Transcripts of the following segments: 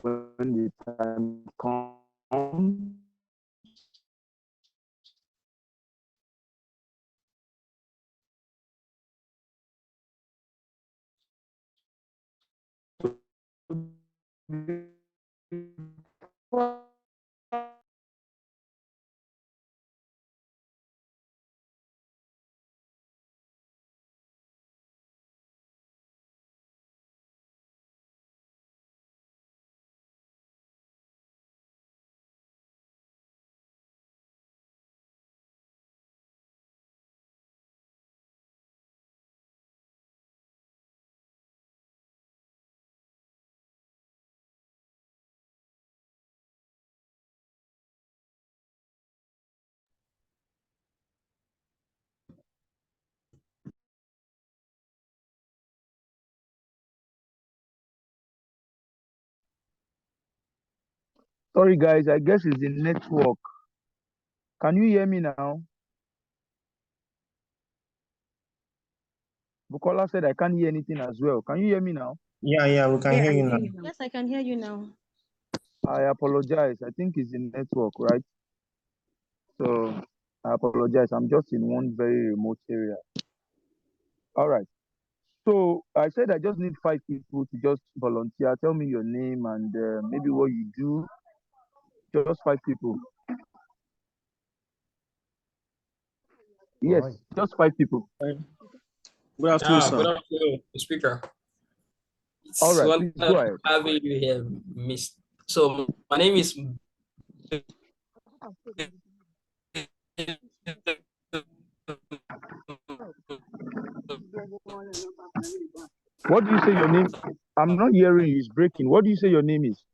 when the time comes. Sorry, guys, I guess it's the network. Can you hear me now? Bukola said I can't hear anything as well. Can you hear me now? Yeah, we can hear you now. Yes, I can hear you now. I apologize. I think it's the network, right? So I apologize. I'm just in one very remote area. All right. So I said I just need 5 people to just volunteer. Tell me your name and maybe what you do. Just 5 people. Yes, Right. just 5 people. Good afternoon, sir. Good afternoon, speaker. It's All right, one please go ahead. having you here, Miss. So my name is. What do you say your name? I'm not hearing you. It's breaking. What do you say your name is?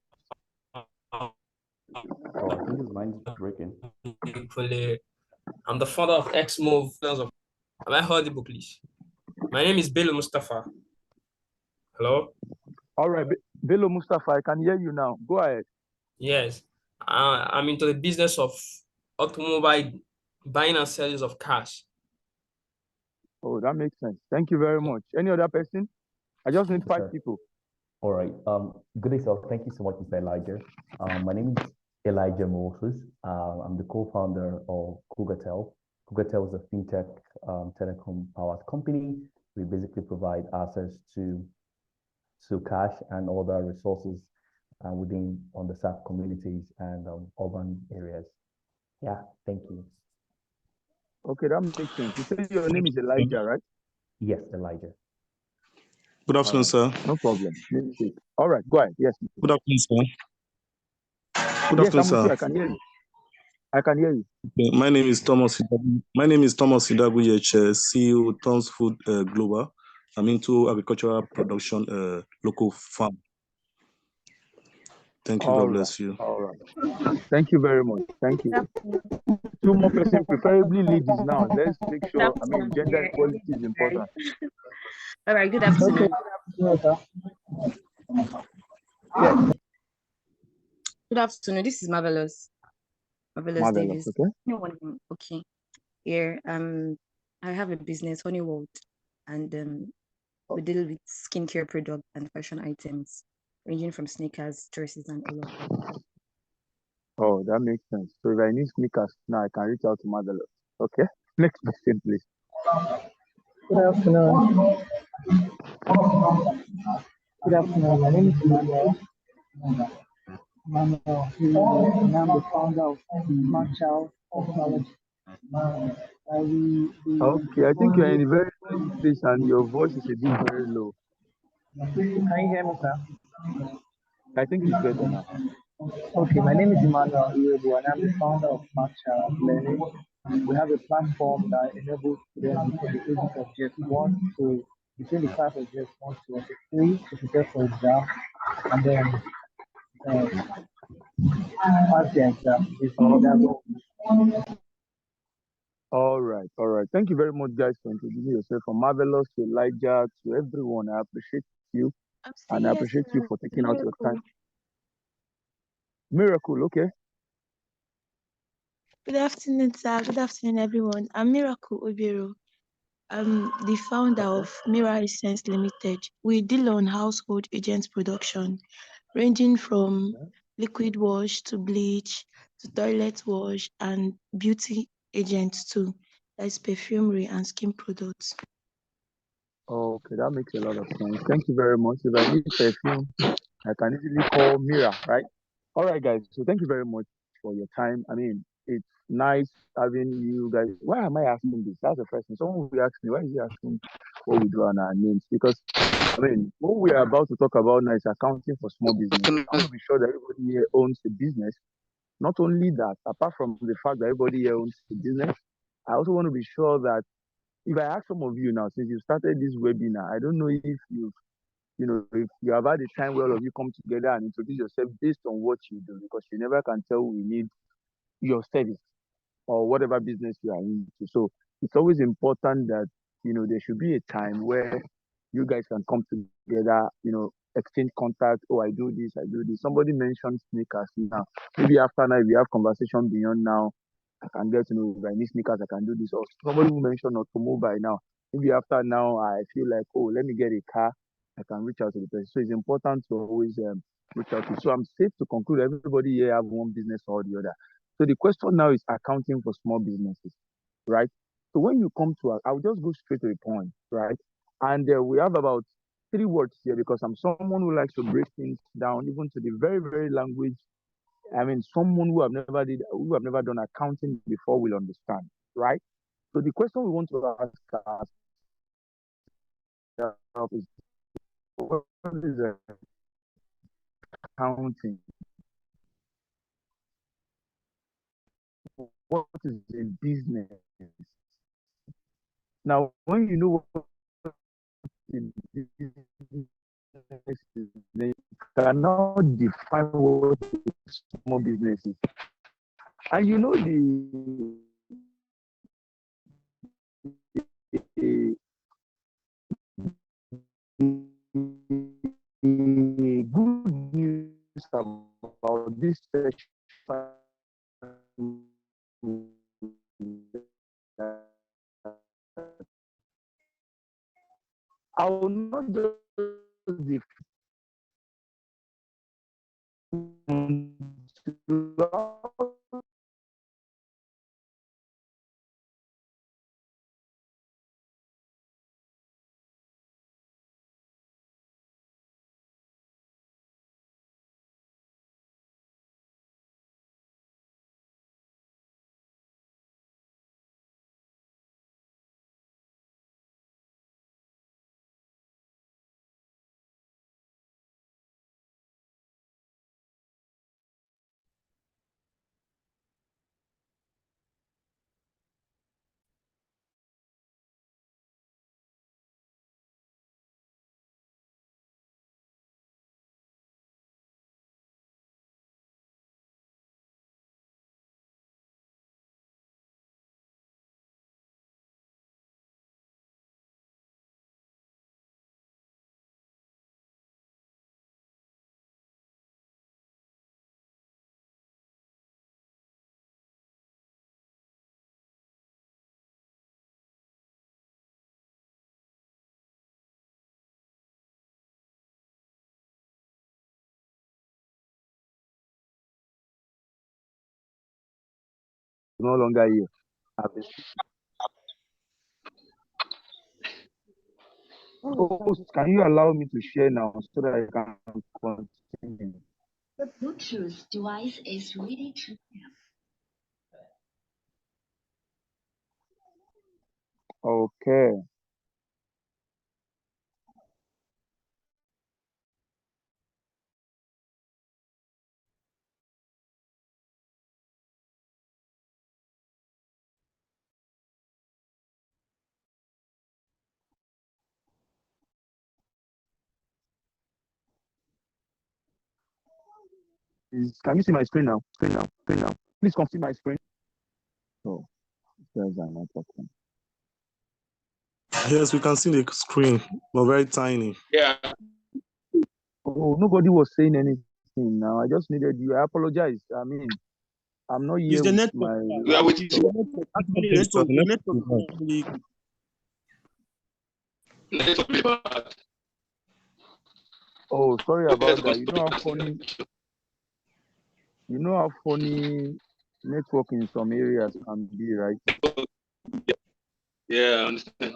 Oh, I think his line is breaking. I'm the founder of XMove. Am I audible, please? My name is Bello Mustafa. Hello? All right, Bello Mustafa, I can hear you now. Go ahead. Yes. I'm into the business of automobile buying and selling of cars. Oh, that makes sense. Thank you very much. Any other person? I just need 5 people. All right. Good day, sir. Thank you so much, Mr. Elijah. My name is Elijah Moses. I'm the co-founder of Cougatel. Cougatel is a fintech telecom powered company. We basically provide access to cash and other resources within underserved communities and urban areas. Yeah, thank you. Okay, that makes sense. You say your name is Elijah, right? Yes, Elijah. Good afternoon, sir. No problem. All right, go ahead. Yes. Good afternoon, sir. Good yes, afternoon, sir. I can hear you. I can hear you. Okay, my name is Thomas. My name is Thomas Hidagu, CEO Tom's Food Global. I'm into agricultural production, local farm. Thank you. God bless you. All right. Thank you very much. Thank you. 2 more persons, preferably ladies now. Let's make sure, gender equality is important. All right, good afternoon. Yes. Good afternoon. This is Marvelous. Marvelous Davis. Okay. Okay. Here, I have a business, Honey World, and we deal with skincare products and fashion items, ranging from sneakers, dresses, and all of that. Oh, that makes sense. So if I need sneakers now, I can reach out to Marvelous. Okay. Next question, please. Good afternoon. Good afternoon. My name is Emmanuel. I'm the founder of Smart Child Technology. Okay, I think you're in a very noisy place and your voice is a bit very low. Can you hear me, sir? I think it's better now. Okay, my name is Emmanuel Iyobu, and I'm the founder of Smart Child Learning. We have a platform that enables students between the ages of just 1 to between the class of just 1 to 3 to prepare for exam, and then pass the exam. All right. Thank you very much, guys, for introducing yourself. From Marvelous to Elijah to everyone, I appreciate you, and I appreciate you for taking out your time. Miracle, okay. Good afternoon, sir. Good afternoon, everyone. I'm Miracle Obiro. I'm the founder of Mira Essence Limited. We deal on household agents production. ranging from liquid wash to bleach to toilet wash and beauty agents too. That's perfumery and skin products. Okay, that makes a lot of sense. Thank you very much. If I need perfume, I can easily call Mira, right? All right, guys. So thank you very much for your time. I mean, it's nice having you guys. Why am I asking this? That's the first thing. Someone will ask me, why is he asking what we do on our names? Because, I mean, what we are about to talk about now is accounting for small business. I want to be sure that everybody here owns a business. Not only that, apart from the fact that everybody here owns a business, I also want to be sure that if I ask some of you now, since you started this webinar, I don't know if if you have had a time where all of you come together and introduce yourself based on what you do, because you never can tell we need your service or whatever business you are into. So it's always important that there should be a time where you guys can come together, exchange contact. Oh, I do this, I do this. Somebody mentioned sneakers now. Maybe after now, if we have conversation beyond now, I can get to know if I need sneakers, I can do this. Or somebody who mentioned automobile now. Maybe after now, I feel like, oh, let me get a car. I can reach out to the person. So it's important to always reach out to. So I'm safe to conclude everybody here have one business or the other. So the question now is accounting for small businesses, right? So when you come to, I'll just go straight to the point, right? And we have about 3 words here because I'm someone who likes to break things down, even to the very, very language. I mean, someone who have never done accounting before will understand, right? So the question we want to ask ourselves is, what is accounting? What is a business? Now, when you know what a business is, then you cannot define what a small business is. And the good news about this session I will not just no longer here. Host, can you allow me to share now so that I can continue? The Bluetooth device is ready to. Okay. Can you see my screen now? Please come see my screen. Oh, there's another problem. Yes, we can see the screen, but very tiny. Yeah. Oh, nobody was saying anything now. I just needed you. I apologize. I mean, I'm not here It's the with network. my. We are with you. The network is not really good. Network is bad. Oh, sorry about that. You know how funny network in some areas can be, right? Yeah, I understand.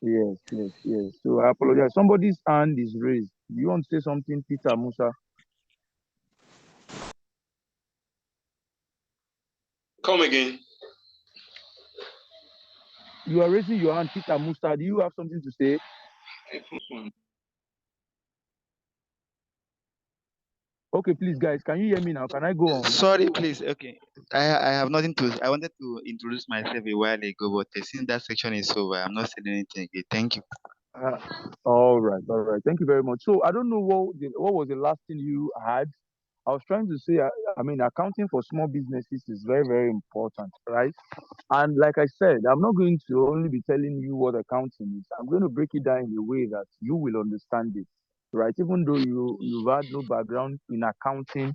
Yes, yes, yes. So I apologize. Somebody's hand is raised. Do you want to say something, Peter Musa? Come again. You are raising your hand, Peter Musa. Do you have something to say? Okay, please, guys, can you hear me now? Can I go on? Sorry, please. Okay. I have nothing to. I wanted to introduce myself a while ago, but since that section is over, I'm not saying anything again. Thank you. Uh, all right, all right. Thank you very much. So I don't know what was the last thing you had. I was trying to say, I mean, accounting for small businesses is very, very important, right? And like I said, I'm not going to only be telling you what accounting is. I'm going to break it down in a way that you will understand it, right? Even though you've had no background in accounting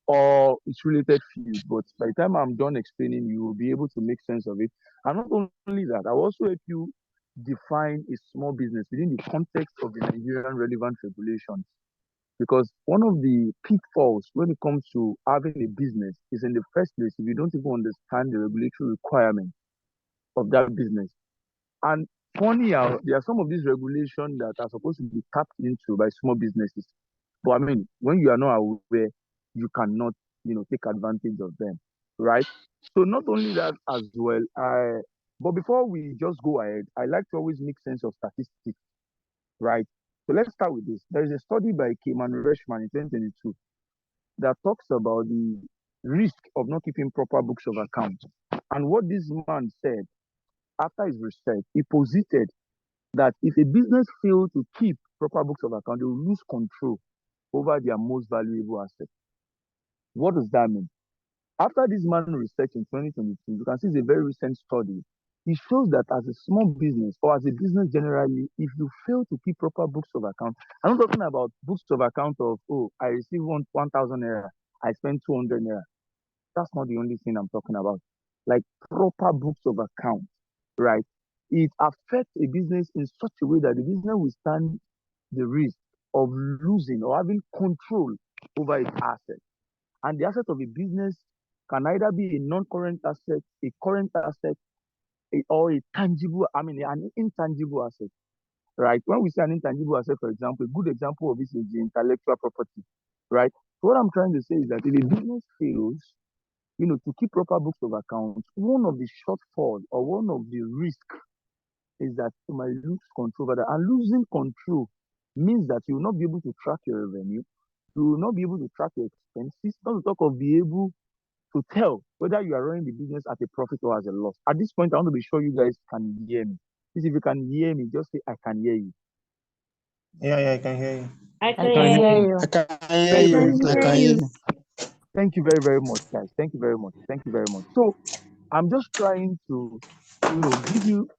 or its related field, but by the time I'm done explaining, you will be able to make sense of it. And not only that, I will also help you define a small business within the context of the Nigerian relevant regulations. Because one of the pitfalls when it comes to having a business is in the first place, if you don't even understand the regulatory requirements of that business. And funny how there are some of these regulations that are supposed to be tapped into by small businesses. But I mean, when you are not aware, you cannot, take advantage of them, right? So not only that as well, but before we just go ahead, I like to always make sense of statistics, right? So let's start with this. There is a study by Keyman Reshman in 2022 that talks about the risk of not keeping proper books of accounts. And what this man said after his research, he posited that if a business fails to keep proper books of account, they will lose control over their most valuable asset. What does that mean? After this man research in 2022, you can see it's a very recent study. It shows that as a small business or as a business generally, if you fail to keep proper books of account, I'm not talking about books of account of, oh, I received 1,000 naira, I spent 200 naira. That's not the only thing I'm talking about. Like proper books of account, right? It affects a business in such a way that the business will stand the risk of losing or having control over its assets. And the asset of a business can either be a non-current asset, a current asset, or a tangible, I mean, an intangible asset, right? When we say an intangible asset, for example, a good example of this is the intellectual property, right? So what I'm trying to say is that if a business fails, to keep proper books of accounts, one of the shortfall or one of the risk is that you might lose control over that. And losing control means that you will not be able to track your revenue, you will not be able to track your expenses, not to talk of be able to tell whether you are running the business at a profit or as a loss. At this point, I want to be sure you guys can hear me. Please, if you can hear me, just say I can hear you. Yeah, I can hear you. I I can can hear hear you. you. I can hear Very, I very you. can I good. hear can hear you. you. Thank you very, very much, guys. Thank you very much. Thank you very much. So I'm just trying to,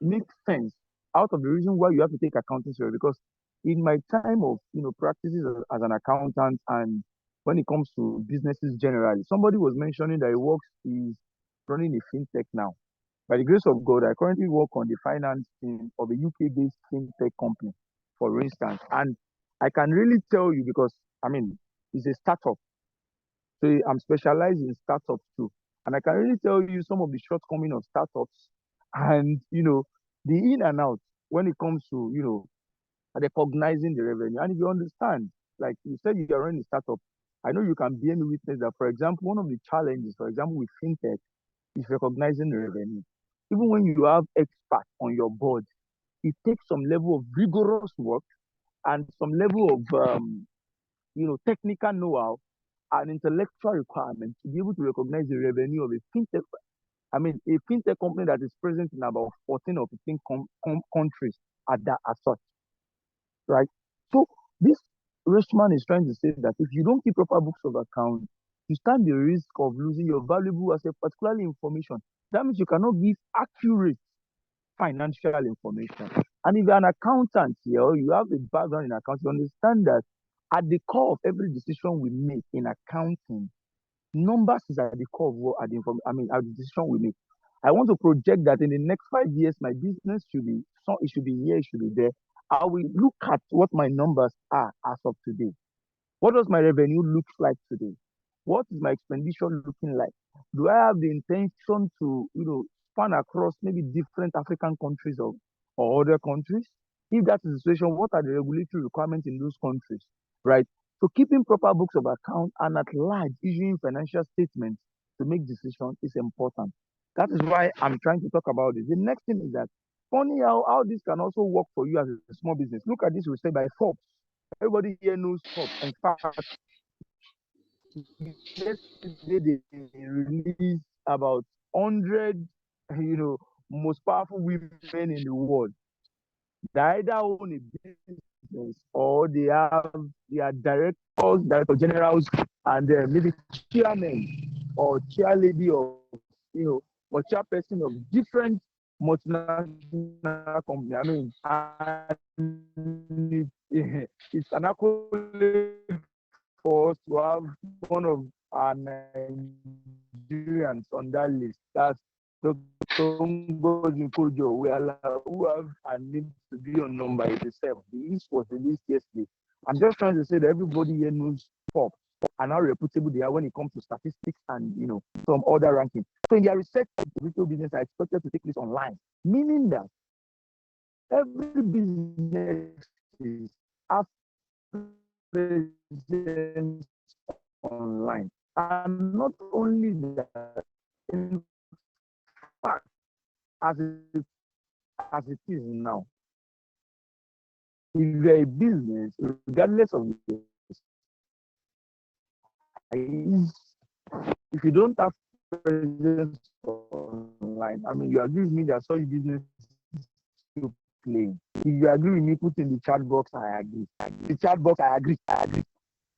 make sense out of the reason why you have to take accounting seriously. Because in my time of, practices as an accountant and when it comes to businesses generally, somebody was mentioning that is running a fintech now. By the grace of God, I currently work on the finance team of a UK-based fintech company, for instance. And I can really tell you because, I mean, it's a startup. So I'm specialized in startups too. And I can really tell you some of the shortcomings of startups and, the in and out when it comes to, recognizing the revenue. And if you understand, like you said, you are running a startup, I know you can bear me witness that, for example, one of the challenges, for example, with fintech is recognizing the revenue. Even when you have experts on your board, it takes some level of rigorous work and some level of, technical know-how and intellectual requirement to be able to recognize the revenue of a fintech. I mean, a fintech company that is present in about 14 or 15 countries at that as such, right? So this Richman is trying to say that if you don't keep proper books of account, you stand the risk of losing your valuable asset, particularly information. That means you cannot give accurate financial information. And if you're an accountant here, or you have a background in accounting, you understand that at the core of every decision we make in accounting, numbers is at the core of what at at the decision we make. I want to project that in the next 5 years, my business should be so it should be here, it should be there. I will look at what my numbers are as of today. What does my revenue look like today? What is my expenditure looking like? Do I have the intention to, span across maybe different African countries or other countries? If that is the situation, what are the regulatory requirements in those countries, right? So keeping proper books of account and at large issuing financial statements to make decisions is important. That is why I'm trying to talk about this. The next thing is that funny how this can also work for you as a small business. Look at this research by Forbes. Everybody here knows Forbes. In fact, yesterday they released about 100, most powerful women in the world. They either own a business or they are directors, director generals, and maybe chairmen or chairlady of, or chairperson of different multinational companies. I mean, and it's an accolade for us to have one of our Nigerians on that list. That's Dr. Ngozi Kojo, who have and need to be on number 87. The list was released yesterday. I'm just trying to say that everybody here knows pop and how reputable they are when it comes to statistics and some other rankings. So in their research, retail business are expected to take place online, meaning that every business has presence online. And not only that, in fact, as it is now, if you're a business, regardless of the size, if you don't have presence online, I mean, you agree with me that such business is still playing. If you agree with me, put in the chat box, I agree. The chat box, I agree.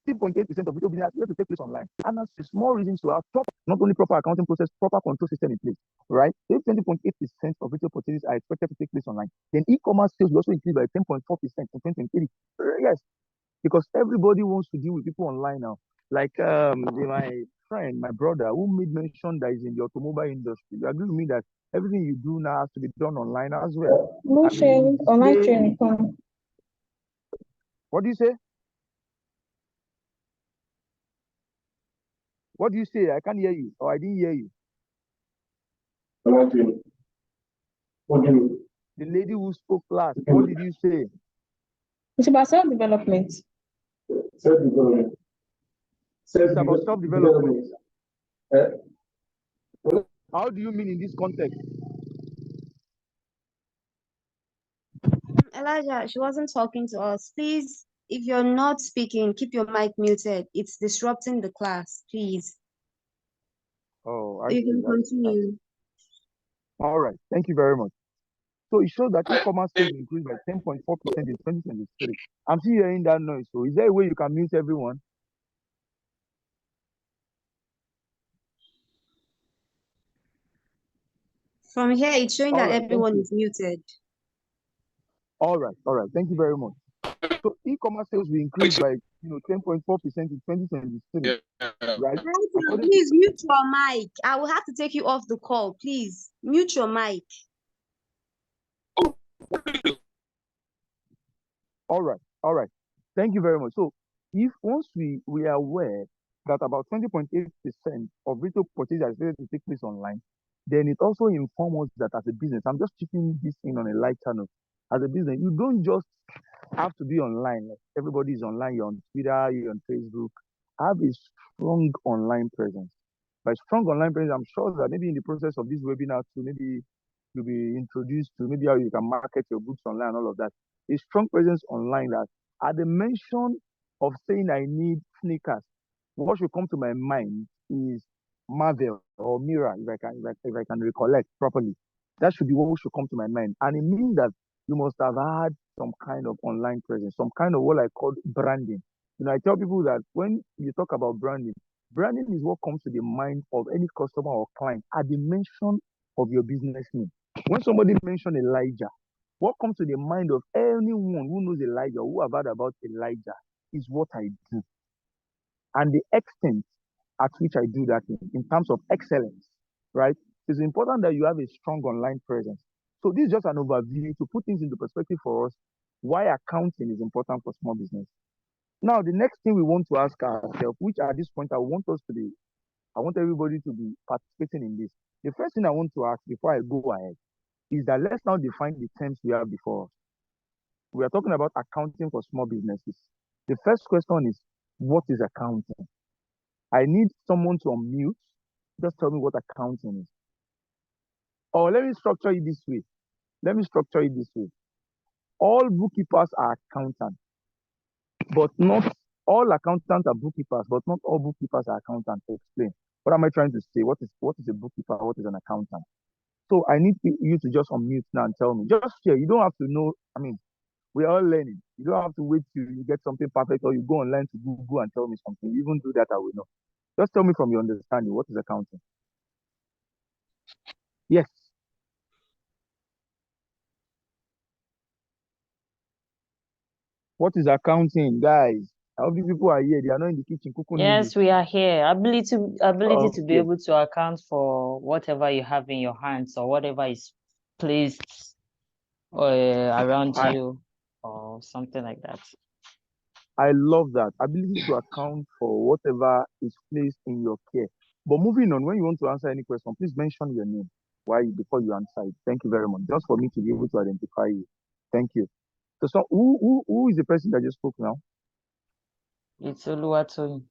3.8% of retail business have to take place online. And that's a small reason to have not only proper accounting process, proper control system in place, right? If 20.8% of retail purchases are expected to take place online, then e-commerce sales will also increase by 10.4% in 2023. Yes, because everybody wants to deal with people online now. Like my friend, my brother, who made mention that is in the automobile industry. You agree with me that everything you do now has to be done online as well. No I mean, online training. what do you say? What do you say? I can't hear you, or I didn't hear you. Online training. What do you mean? The lady who spoke last, what did you say? It's about self-development. Self-development. It's about self-development. How do you mean in this context? Elijah, she wasn't talking to us. Please, if you're not speaking, keep your mic muted. It's disrupting the class, please. Oh, You can continue. All right. Thank you very much. So it shows that e-commerce sales increased by 10.4% in 2023. I'm still hearing that noise. So is there a way you can mute everyone? From here, it's showing that everyone is muted. All right. Thank you very much. So e-commerce sales will increase by 10.4% in 2023. Right? Please mute your mic. I will have to take you off the call. Please mute your mic. All right. Thank you very much. So if once we are aware that about 20.8% of retail purchases are expected to take place online, then it also informs us that as a business, I'm just keeping this in on a light channel. As a business, you don't just have to be online. Like everybody is online. You're on Twitter, you're on Facebook. Have a strong online presence. By strong online presence, I'm sure that maybe in the process of this webinar too, maybe you'll be introduced to maybe how you can market your goods online and all of that. A strong presence online that at the mention of saying I need sneakers, what should come to my mind is Marvel or Mira, if I can recollect properly. That should be what should come to my mind. And it means that you must have had some kind of online presence, some kind of what I call branding. I tell people that when you talk about branding, branding is what comes to the mind of any customer or client at the mention of your business name. When somebody mentions Elijah, what comes to the mind of anyone who knows Elijah, who have heard about Elijah, is what I do. And the extent at which I do that in terms of excellence, right? It's important that you have a strong online presence. So this is just an overview to put things into perspective for us why accounting is important for small business. Now, the next thing we want to ask ourselves, which at this point I want everybody to be participating in this. The first thing I want to ask before I go ahead is that let's now define the terms we have before us. We are talking about accounting for small businesses. The first question is, what is accounting? I need someone to unmute. Just tell me what accounting is. Or let me structure it this way. All bookkeepers are accountants, but not all accountants are bookkeepers, but not all bookkeepers are accountants. To explain, what am I trying to say? What is a bookkeeper? What is an accountant? So I need you to just unmute now and tell me. Just share. You don't have to know. I mean, we're all learning. You don't have to wait till you get something perfect or you go online to Google and tell me something. You even do that, I will know. Just tell me from your understanding, what is accounting? Yes. What is accounting, guys? How many people are here? They are not in the kitchen cooking Yes, noodles. we are here. Ability to be Okay. able to account for whatever you have in your hands or whatever is placed around you or something like that. I love that. Ability to account for whatever is placed in your care. But moving on, when you want to answer any question, please mention your name before you answer it. Thank you very much. Just for me to be able to identify you. Thank you. So who is the person that just spoke now? It's Oluwatoyin.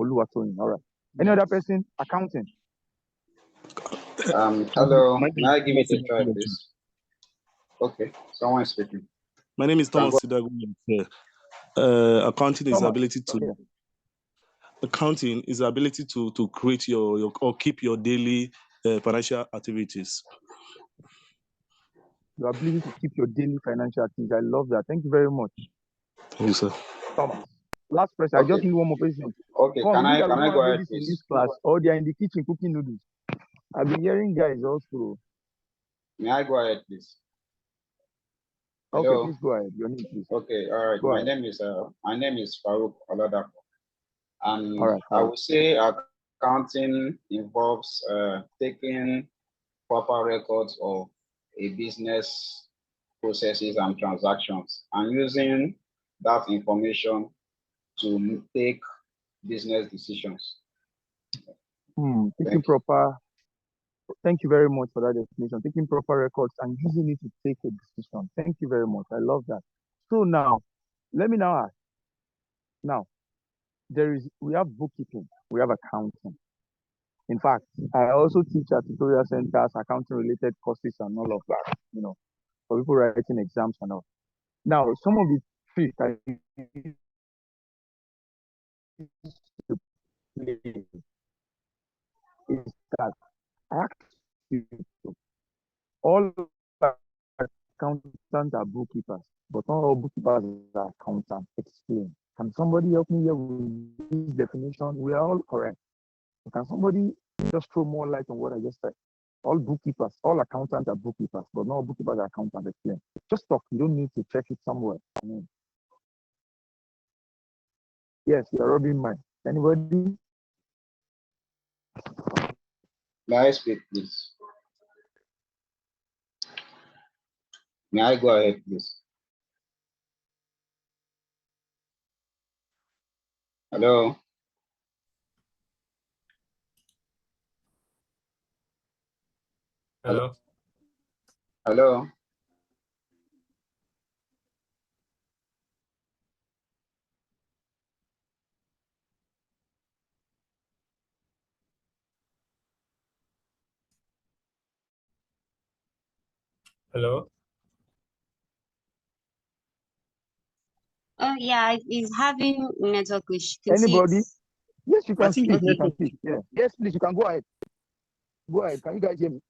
Oluwatoyin. All right. Any other person? Accounting. Hello. May I give it a try, please? Okay. Someone is speaking. My name is Thomas Sidagu. Accounting is the ability to create your or keep your daily financial activities. Your ability to keep your daily financial activities. I love that. Thank you very much. Thank you, sir. Thomas. Last person. Okay. I just need one more person. Okay. Can I go ahead, please? In this class, or they are in the kitchen cooking noodles. I've been hearing guys also. May I go ahead, please? Okay, Hello? please go ahead. Your name, please. Okay, all right. My name is PowerUP. And right, I would say accounting involves taking proper records of a business processes and transactions and using that information to take business decisions. Thank you very much for that definition. Taking proper records and using it to take a decision. Thank you very much. I love that. So now, let me now ask. Now, we have bookkeeping, we have accounting. In fact, I also teach at tutorial centers, accounting related courses and all of that, for people writing exams and all. Now, some of the tricks I is that all accountants are bookkeepers, but not all bookkeepers are accountants. Explain. Can somebody help me here with this definition? We are all correct. Can somebody just throw more light on what I just said? All bookkeepers, all accountants are bookkeepers, but not all bookkeepers are accountants. Explain. Just talk. You don't need to check it somewhere. Yes, you're rubbing mine. Anybody? May I speak, please? May I go ahead, please? Hello? Hello? Hello? Hello? Oh yeah, it's having network issue. Anybody? Yes, you can speak. Okay. You can speak. Yeah. Yes, please. You can go ahead. Go ahead. Can you guys hear me?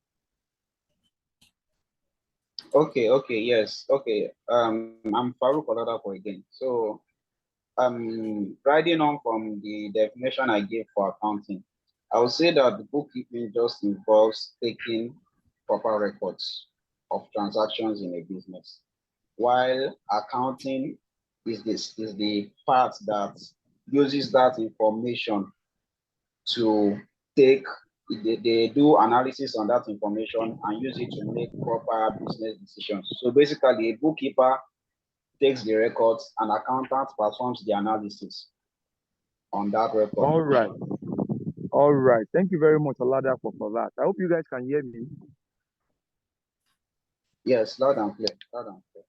Okay. Yes. Okay. I'm Farouk Oladapo again. So riding on from the definition I gave for accounting, I would say that the bookkeeping just involves taking proper records of transactions in a business, while accounting is the part that uses that information to take they do analysis on that information and use it to make proper business decisions. So basically, a bookkeeper takes the records and accountant performs the analysis on that record. All right. All right. Thank you very much, Olada, for that. I hope you guys can hear me. Yes, loud and clear. Loud and clear.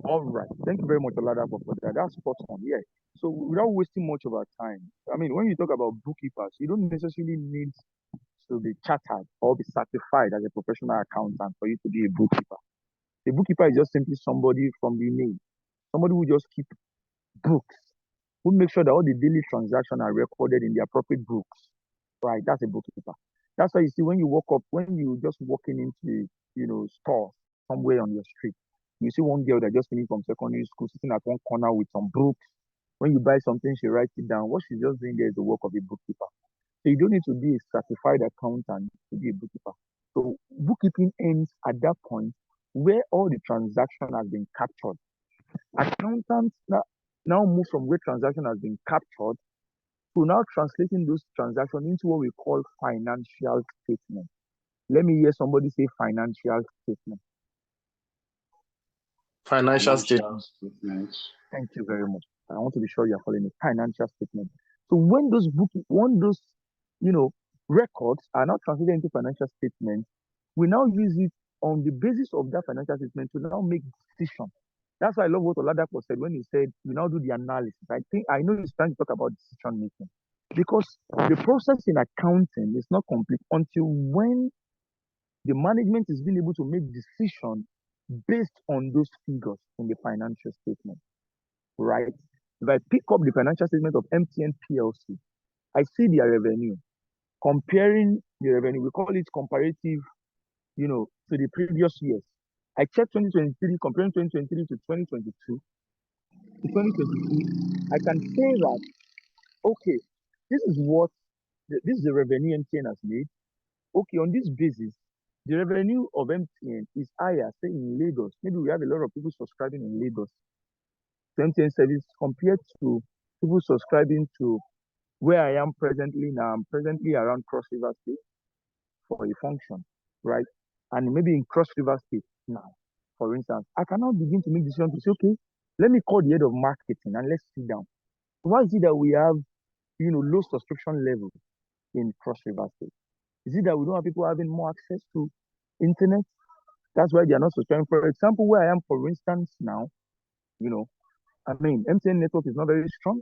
All right. Thank you very much, Olada, for that. That's spot on. Yeah. So without wasting much of our time, I mean, when you talk about bookkeepers, you don't necessarily need to be chartered or be certified as a professional accountant for you to be a bookkeeper. A bookkeeper is just simply somebody from the name, somebody who just keep books, who make sure that all the daily transactions are recorded in the appropriate books. Right, that's a bookkeeper. That's why you see when you walk up, when you just walking into store somewhere on your street, you see one girl that just finished from secondary school sitting at one corner with some books. When you buy something, she writes it down. What she's just doing there is the work of a bookkeeper. So you don't need to be a certified accountant to be a bookkeeper. So bookkeeping ends at that point where all the transaction has been captured. Accountants now move from where transaction has been captured to now translating those transactions into what we call financial statement. Let me hear somebody say financial statement. Financial statement. Thank you very much. I want to be sure you are following me. Financial statement. So when those records are now translated into financial statements, we now use it on the basis of that financial statement to now make decisions. That's why I love what Oladapo said when he said we now do the analysis. I know he's trying to talk about decision making because the process in accounting is not complete until when the management is being able to make decisions based on those figures in the financial statement, right? If I pick up the financial statement of MTN PLC, I see their revenue. Comparing the revenue, we call it comparative, to the previous years. I checked 2023, comparing 2023 to 2022. To 2023, I can say that, okay, this is the revenue MTN has made. Okay, on this basis, the revenue of MTN is higher, say in Lagos. Maybe we have a lot of people subscribing in Lagos to MTN service compared to people subscribing to where I am presently now. I'm presently around Cross River State for a function, right? And maybe in Cross River State now, for instance, I cannot begin to make decisions to say, okay, let me call the head of marketing and let's sit down. Why is it that we have, low subscription level in Cross River State? Is it that we don't have people having more access to internet? That's why they are not subscribing. For example, where I am, for instance, now, MTN network is not very strong.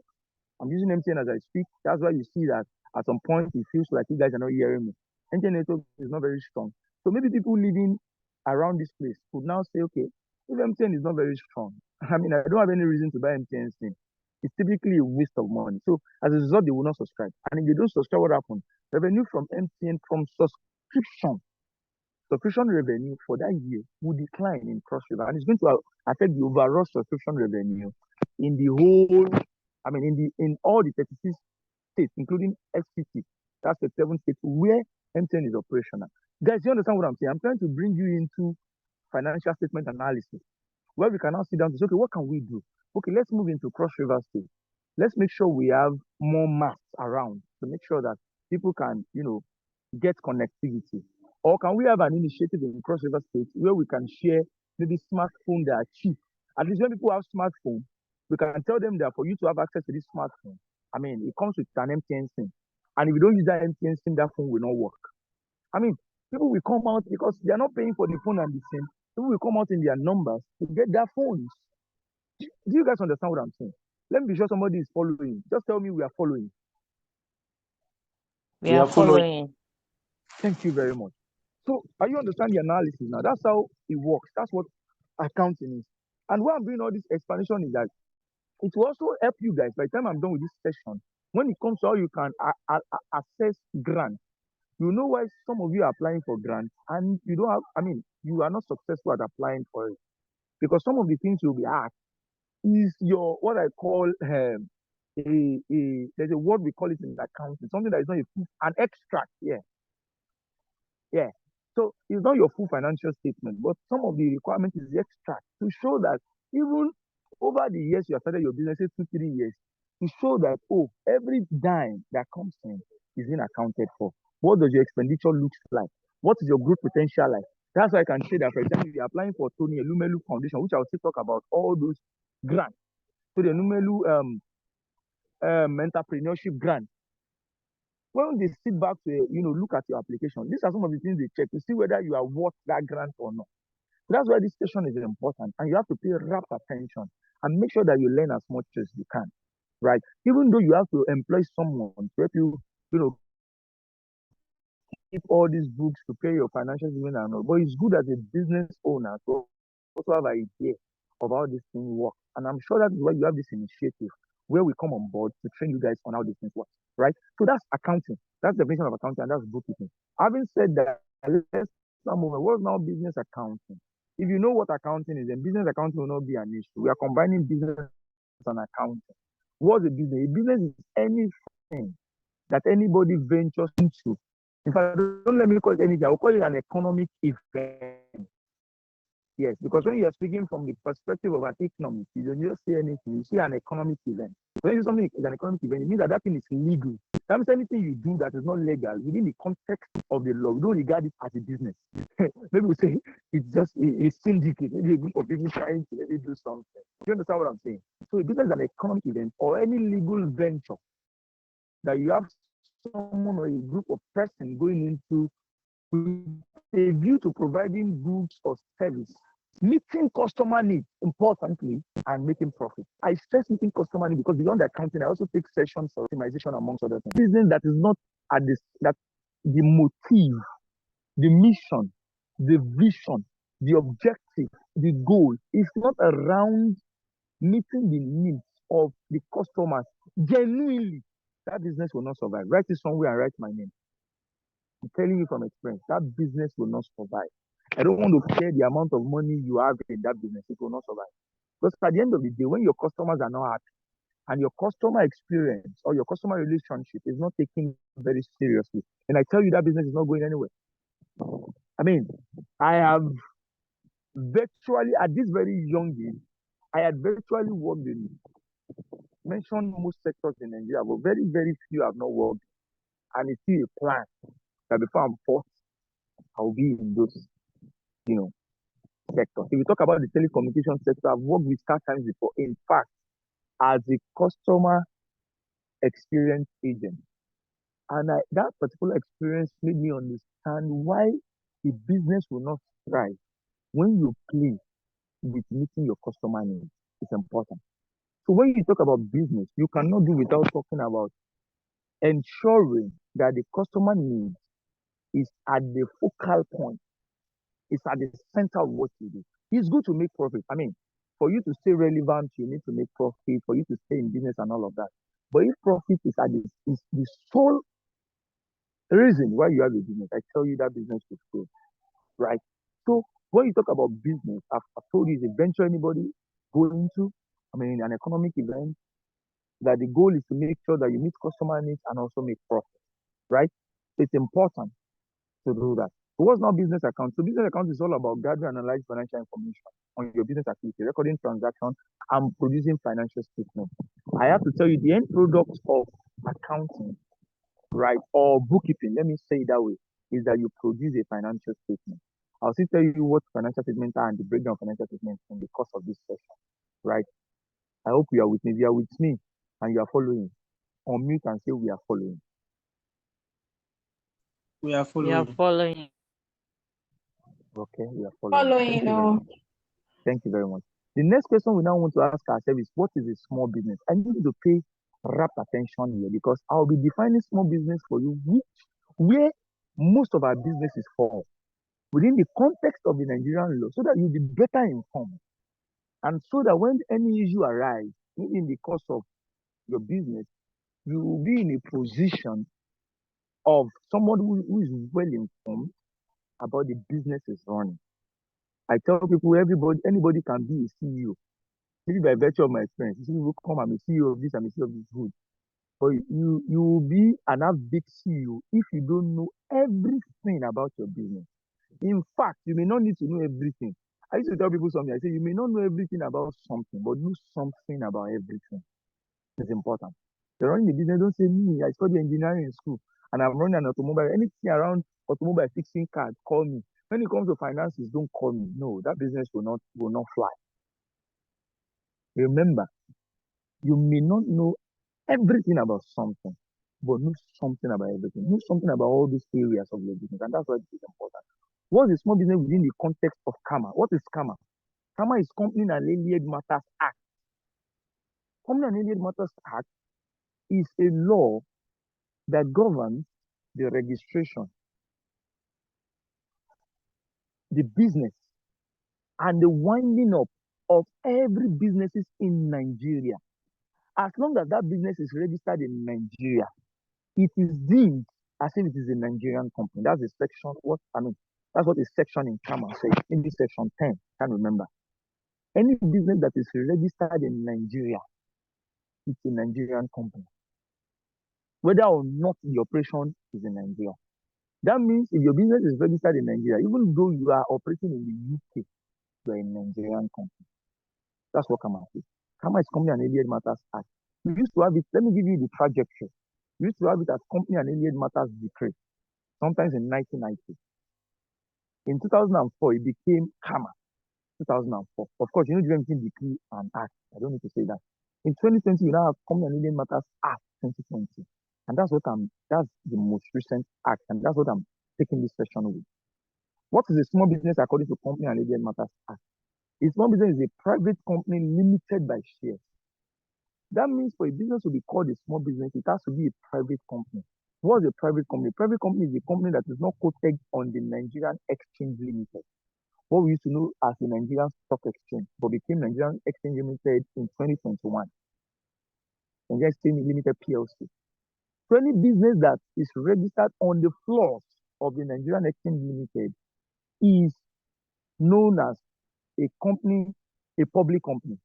I'm using MTN as I speak. That's why you see that at some point it feels like you guys are not hearing me. MTN network is not very strong. So maybe people living around this place could now say, okay, if MTN is not very strong, I don't have any reason to buy MTN SIM. It's typically a waste of money. So as a result, they will not subscribe. And if they don't subscribe, what happens? Revenue from MTN from subscription revenue for that year will decline in Cross River, and it's going to affect the overall subscription revenue in the whole, in all the 36 states, including SPT. That's the 7 states where MTN is operational. Guys, you understand what I'm saying? I'm trying to bring you into financial statement analysis, where we can now sit down to say, okay, what can we do? Okay, let's move into Cross River State. Let's make sure we have more maps around to make sure that people can, get connectivity. Or can we have an initiative in Cross River State where we can share maybe smartphones that are cheap? At least when people have smartphones, we can tell them that for you to have access to this smartphone, it comes with an MTN SIM. And if you don't use that MTN SIM, that phone will not work. People will come out because they are not paying for the phone and the SIM. People will come out in their numbers to get their phones. Do you guys understand what I'm saying? Let me be sure somebody is following. Just tell me we are following. We are following. Thank you very much. So, are you understand the analysis now? That's how it works. That's what accounting is. And why I'm doing all this explanation is that it will also help you guys by the time I'm done with this session. When it comes to how you can access grants, you know why some of you are applying for grants and you don't have, you are not successful at applying for it. Because some of the things you'll be asked is your, what I call, there's a word we call it in accounting, something that is not an extract, yeah. Yeah. So it's not your full financial statement, but some of the requirement is the extract to show that even over the years you have started your business, say 2-3 years, to show that, every dime that comes in is being accounted for. What does your expenditure look like? What is your growth potential like? That's why I can say that, for example, if you're applying for Tony Elumelu Foundation, which I'll still talk about all those grants. So the Elumelu entrepreneurship grant. When they sit back to look at your application, these are some of the things they check to see whether you are worth that grant or not. So that's why this session is important, and you have to pay rapt attention and make sure that you learn as much as you can, right? Even though you have to employ someone to help you, keep all these books to pay your financial statement and all, but it's good as a business owner to also have an idea of how this thing works. And I'm sure that is why you have this initiative where we come on board to train you guys on how these things work, right? So that's accounting. That's the definition of accounting, and that's bookkeeping. Having said that, let's now move on. What's now business accounting? If you know what accounting is, then business accounting will not be an issue. We are combining business and accounting. What's a business? A business is anything that anybody ventures into. In fact, don't let me call it anything. I will call it an economic event. Yes, because when you are speaking from the perspective of an economist, you don't just see anything. You see an economic event. When you something is an economic event, it means that that thing is legal. That means anything you do that is not legal within the context of the law, we don't regard it as a business. Maybe we say it's just a syndicate, maybe a group of people trying to maybe do something. You understand what I'm saying? So a business is an economic event or any legal venture that you have someone or a group of person going into with a view to providing goods or service, meeting customer needs, importantly, and making profit. I stress meeting customer needs because beyond accounting, I also take sessions for optimization amongst other things. Business that is not at this, that the motive, the mission, the vision, the objective, the goal is not around meeting the needs of the customers genuinely, that business will not survive. Write it somewhere and write my name. I'm telling you from experience, that business will not survive. I don't want to share the amount of money you have in that business. It will not survive. Because at the end of the day, when your customers are not happy and your customer experience or your customer relationship is not taken very seriously, and I tell you that business is not going anywhere. I mean, I have virtually, at this very young age, I had virtually worked in, mentioned most sectors in Nigeria, but very, very few have not worked. And it's still a plan that before I'm 40, I'll be in those, sectors. If we talk about the telecommunication sector, I've worked with StarTimes before. In fact, as a customer experience agent. And that particular experience made me understand why the business will not thrive when you play with meeting your customer needs. It's important. So when you talk about business, you cannot do without talking about ensuring that the customer needs is at the focal point. It's at the center of what you do. It's good to make profit. I mean, for you to stay relevant, you need to make profit. For you to stay in business and all of that. But if profit is the sole reason why you have a business, I tell you that business will fail, right? So when you talk about business, I've told you, is a venture anybody go into, I mean, an economic event, that the goal is to make sure that you meet customer needs and also make profit, right? It's important to do that. So what's now business account? So business account is all about gathering and analyzing financial information on your business activity, recording transactions, and producing financial statements. I have to tell you, the end product of accounting, right, or bookkeeping, let me say it that way, is that you produce a financial statement. I'll still tell you what financial statements are and the breakdown of financial statements in the course of this session, right? I hope you are with me. If you are with me and you are following, unmute and say we are following. We are We are following. following. Okay, we are following. Thank you very much. The next question we now want to ask ourselves is, what is a small business? I need you to pay rapt attention here because I'll be defining small business for you, where most of our businesses fall within the context of the Nigerian law, so that you'll be better informed. And so that when any issue arises, maybe in the course of your business, you will be in a position of someone who is well informed about the business is running. I tell people, anybody can be a CEO. Maybe by virtue of my experience, you see people come, I'm a CEO of this, I'm a CEO of this, good. But you will be an big CEO if you don't know everything about your business. In fact, you may not need to know everything. I used to tell people something. I say, you may not know everything about something, but know something about everything. It's important. You're running the business, don't say, me, I studied engineering in school. and I'm running an automobile, anything around automobile fixing cars, call me. When it comes to finances, don't call me. No, that business will not fly. Remember, you may not know everything about something, but know something about everything. Know something about all these areas of your business, and that's why it is important. What is small business within the context of CAMA? What is CAMA? CAMA is Company and Allied Matters Act. Company and Allied Matters Act is a law that governs the registration, the business, and the winding up of every businesses in Nigeria. As long as that business is registered in Nigeria, it is deemed as if it is a Nigerian company. That's the section. That's what the section in CAMA says. In this section 10, can't remember. Any business that is registered in Nigeria, it's a Nigerian company. Whether or not the operation is in Nigeria. That means if your business is registered in Nigeria, even though you are operating in the UK, you are a Nigerian company. That's what CAMA is. CAMA is Company and Allied Matters Act. We used to have it, let me give you the trajectory. We used to have it as Company and Allied Matters Decree, sometimes in 1990. In 2004, it became CAMA, 2004. Of course, you know the difference between decree and act. I don't need to say that. In 2020, you now have Company and Allied Matters Act 2020. And that's the most recent act, and that's what I'm taking this session with. What is a small business according to Company and Allied Matters Act? A small business is a private company limited by shares. That means for a business to be called a small business, it has to be a private company. What is a private company? A private company is a company that is not quoted on the Nigerian Exchange Limited, what we used to know as the Nigerian Stock Exchange, but became Nigerian Exchange Limited in 2021. Nigerian Exchange Limited PLC. So any business that is registered on the floors of the Nigerian Exchange Limited is known as a company, a public company.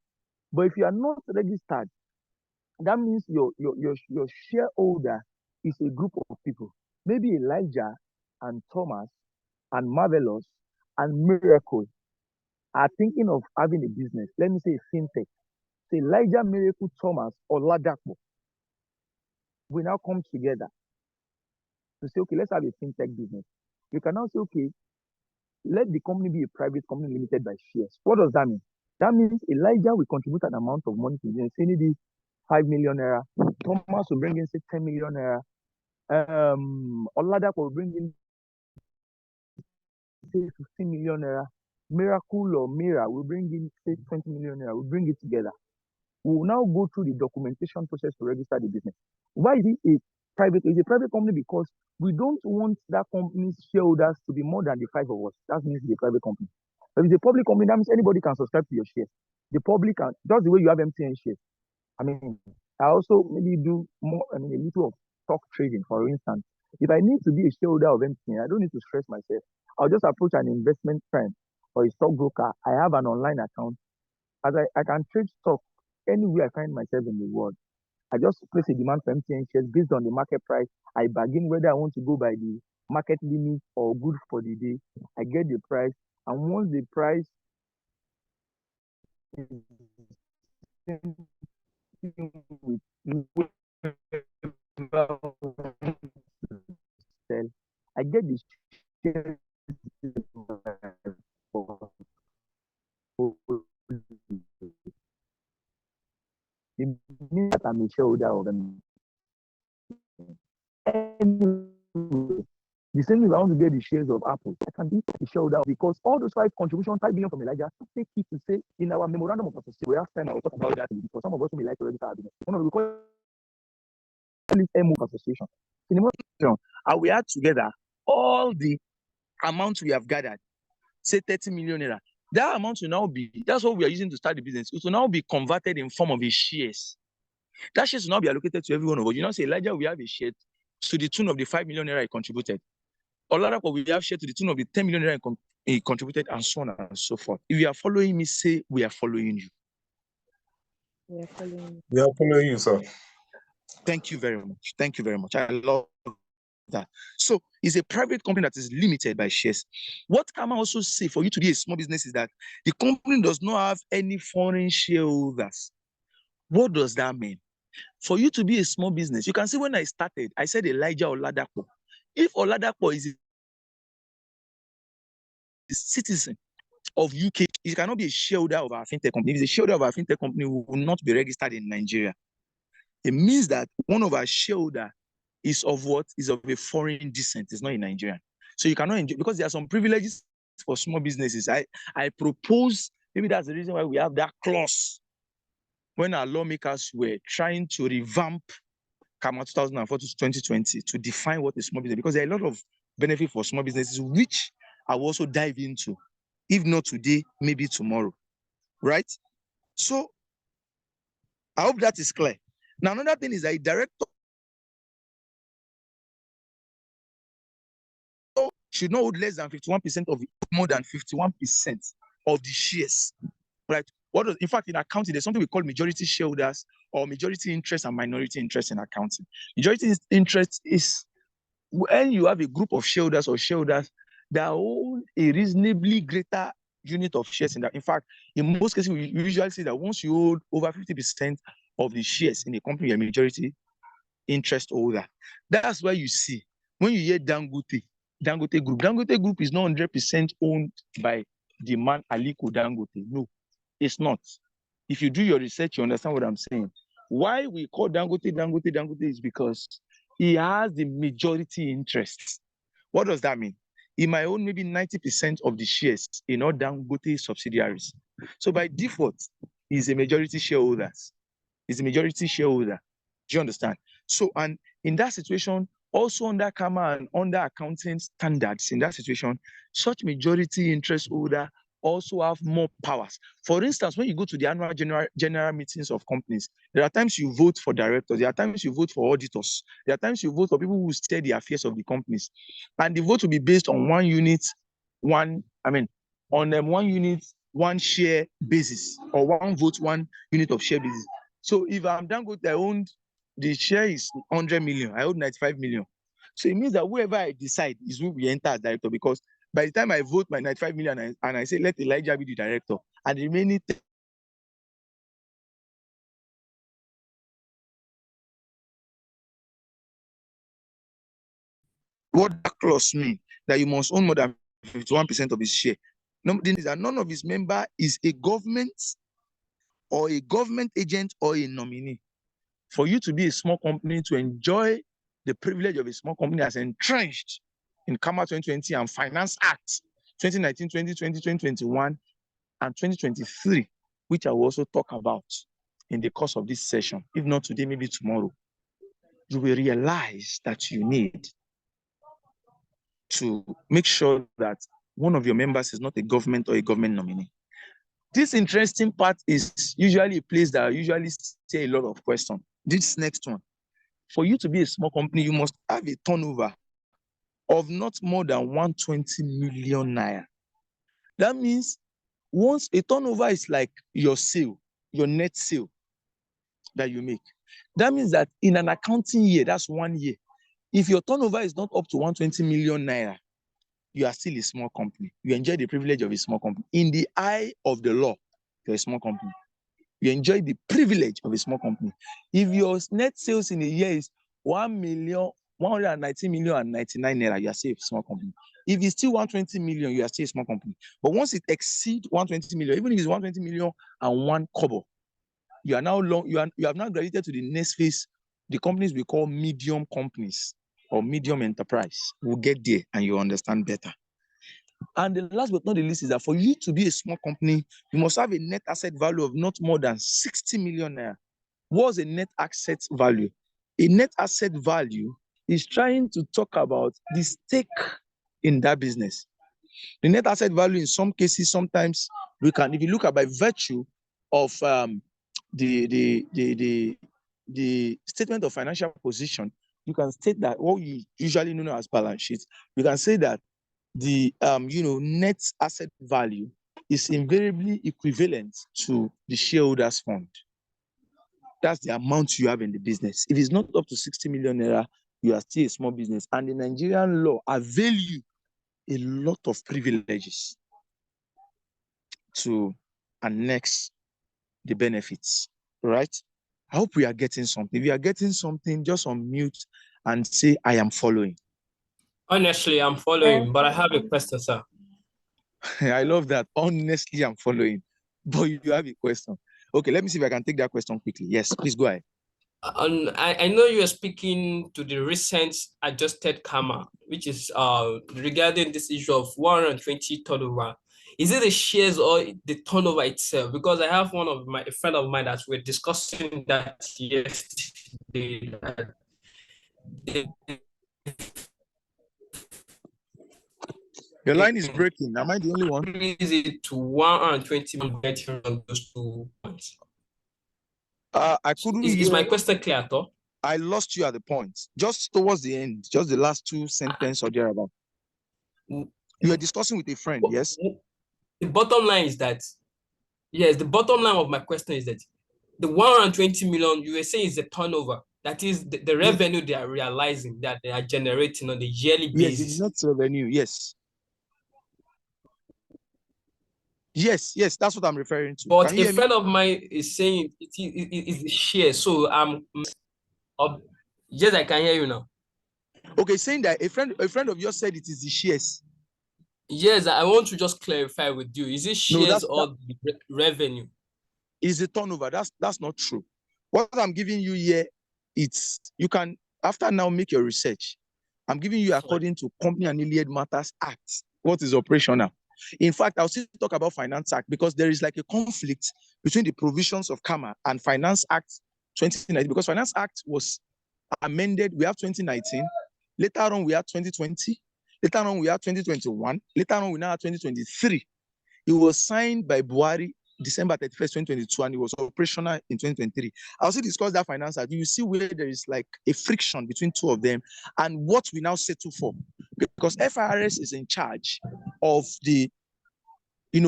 But if you are not registered, that means your shareholder is a group of people. Maybe Elijah and Thomas and Marvelous and Miracle are thinking of having a business. Let me say fintech. Say Elijah, Miracle, Thomas, or Ladapo. We now come together to say, okay, let's have a fintech business. You can now say, okay, let the company be a private company limited by shares. What does that mean? That means Elijah will contribute an amount of money to the business. Say maybe 5 million naira. Thomas will bring in, say, 10 million naira. Oladapo will bring in, say, 15 million naira. Miracle or Mira will bring in, say, 20 million naira. We'll bring it together. We will now go through the documentation process to register the business. Why is it a private? It's a private company because we don't want that company's shareholders to be more than the 5 of us. That means it's a private company. But if it's a public company, that means anybody can subscribe to your shares. The public can, just the way you have MTN shares. I mean, I also maybe do more, a little of stock trading, for instance. If I need to be a shareholder of MTN, I don't need to stress myself. I'll just approach an investment firm or a stockbroker. I have an online account. As I can trade stock anywhere I find myself in the world. I just place a demand for MTN shares based on the market price. I bargain whether I want to go by the market limit or good for the day. I get the price, and once the price is sell, I get the shares. It means that I'm a shareholder of them. Anyway, the same way I want to get the shares of Apple, I can be a shareholder because all those 5 contributions, 5 billion from Elijah, take it to say in our memorandum of association. We have time, I will talk about that because some of us may like to register our business. We call it MO association. In the association, and we add together all the amounts we have gathered, say 30 million naira. That amount will now be, that's what we are using to start the business. It will now be converted in form of a shares. That shares will now be allocated to every one of us. You know, say Elijah, we have a share to the tune of the 5 million naira he contributed. Oladapo, we have share to the tune of the 10 million naira he contributed, and so on and so forth. If you are following me, say we are following you. We are following. We are following you, sir. Thank you very much. Thank you very much. I love that. So it's a private company that is limited by shares. What CAMA also say for you to be a small business is that the company does not have any foreign shareholders. What does that mean? For you to be a small business, you can see when I started, I said Elijah Oladapo. If Oladapo is a citizen of UK, he cannot be a shareholder of our fintech company. If he's a shareholder of our fintech company, we will not be registered in Nigeria. It means that one of our shareholder is of what? Is of a foreign descent. It's not a Nigerian. So you cannot enjoy, because there are some privileges for small businesses. I propose, maybe that's the reason why we have that clause when our lawmakers were trying to revamp CAMA 2004 to 2020 to define what is small business, because there are a lot of benefit for small businesses, which I will also dive into, if not today, maybe tomorrow, right? So I hope that is clear. Now, another thing is that a director should not hold less than 51% of more than 51% of the shares, right? In fact, in accounting, there's something we call majority shareholders or majority interest and minority interest in accounting. Majority interest is when you have a group of shareholders or shareholders that own a reasonably greater unit of shares in that. In fact, in most cases, we usually say that once you hold over 50% of the shares in a company, you're a majority interest holder. That's why you see, when you hear Dangote Group is not 100% owned by the man Aliko Dangote. No, it's not. If you do your research, you understand what I'm saying. Why we call Dangote is because he has the majority interest. What does that mean? He might own maybe 90% of the shares in all Dangote subsidiaries. So by default, he's a majority shareholder. He's a majority shareholder. Do you understand? So, and in that situation, also under CAMA and under accounting standards, in that situation, such majority interest holder also have more powers. For instance, when you go to the annual general meetings of companies, there are times you vote for directors, there are times you vote for auditors, there are times you vote for people who steer the affairs of the companies. And the vote will be based on one unit, one share basis, or one vote, 1 unit of share basis. So if I'm Dangote, I owned, the share is 100 million, I own 95 million. So it means that whoever I decide is who we enter as director, because by the time I vote my 95 million and I say, let Elijah be the director, and the remaining what that clause means, that you must own more than 51% of his share. No, is that none of his member is a government or a government agent or a nominee. For you to be a small company, to enjoy the privilege of a small company as entrenched in CAMA 2020 and Finance Act 2019, 2020, 2021, and 2023, which I will also talk about in the course of this session, if not today, maybe tomorrow, you will realize that you need to make sure that one of your members is not a government or a government nominee. This interesting part is usually a place that I usually say a lot of questions. This next one. For you to be a small company, you must have a turnover of not more than 120 million naira. That means once a turnover is like your sale, your net sale that you make. That means that in an accounting year, that's 1 year. If your turnover is not up to 120 million naira, you are still a small company. You enjoy the privilege of a small company. In the eye of the law, you're a small company. You enjoy the privilege of a small company. If your net sales in a year is 1,119 million and 99 naira, you are still a small company. If it's still 120 million, you are still a small company. But once it exceeds 120 million, even if it's 120 million and 1 kobo, you are now you have now graduated to the next phase. The companies we call medium companies or medium enterprise. We'll get there and you understand better. And the last but not the least is that for you to be a small company, you must have a net asset value of not more than 60 million naira. What's a net asset value? A net asset value is trying to talk about the stake in that business. The net asset value in some cases, sometimes we can, if you look at by virtue of the statement of financial position, you can state that what you usually know as balance sheet, you can say that the net asset value is invariably equivalent to the shareholders fund. That's the amount you have in the business. If it's not up to 60 million naira, you are still a small business. And the Nigerian law avail you a lot of privileges to annex the benefits, right? I hope we are getting something. If you are getting something, just unmute and say, I am following. Honestly, I'm following, but I have a question, sir. I love that. Honestly, I'm following. But you have a question. Okay, let me see if I can take that question quickly. Yes, please go ahead. I know you are speaking to the recent adjusted karma, which is regarding this issue of 120 turnover. Is it the shares or the turnover itself? Because I have a friend of mine that we're discussing that yesterday. Your line is breaking. Am I the only one? Increase it to 120 on those 2 points. I couldn't Is hear. my question clear at all? I lost you at the point. Just towards the end, just the last 2 sentences or thereabout. You were discussing with a friend, yes? The bottom line is that, yes, the bottom line of my question is that the 120 million you were saying is the turnover. That is the revenue they are realizing, that they are generating on a yearly basis. Yes, it's not revenue, yes. Yes, that's what I'm referring to. But a friend of mine is saying it is the share. So yes, I can hear you now. Okay, saying that a friend of yours said it is the shares. Yes, I want to just clarify with you. Is it shares or the revenue? Is the turnover? That's not true. What I'm giving you here, you can after now make your research. I'm giving you according to Company and Allied Matters Act. What is operational? In fact, I'll still talk about Finance Act because there is like a conflict between the provisions of KAMA and Finance Act 2019 because Finance Act was amended. We have 2019. Later on, we have 2020. Later on, we have 2021. Later on, we now have 2023. It was signed by Buhari December 31st, 2022, and it was operational in 2023. I'll also discuss that Finance Act. You see where there is like a friction between two of them and what we now settle for. Because FIRS is in charge of the,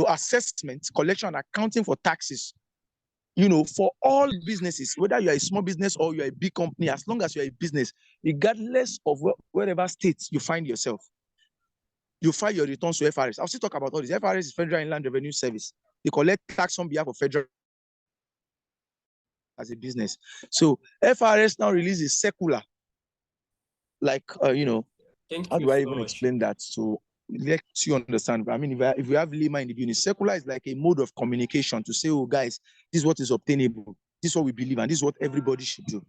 assessment, collection, and accounting for taxes, for all businesses, whether you are a small business or you are a big company, as long as you are a business, regardless of wherever state you find yourself, you file your returns to FRS. I'll still talk about all this. FRS is Federal Inland Revenue Service. They collect tax on behalf of federal as a business. So FRS now releases circular. Like, how do I even explain that? So let you understand. I mean, if we have Lima in the business, circular is like a mode of communication to say, oh, guys, this is what is obtainable. This is what we believe, and this is what everybody should do.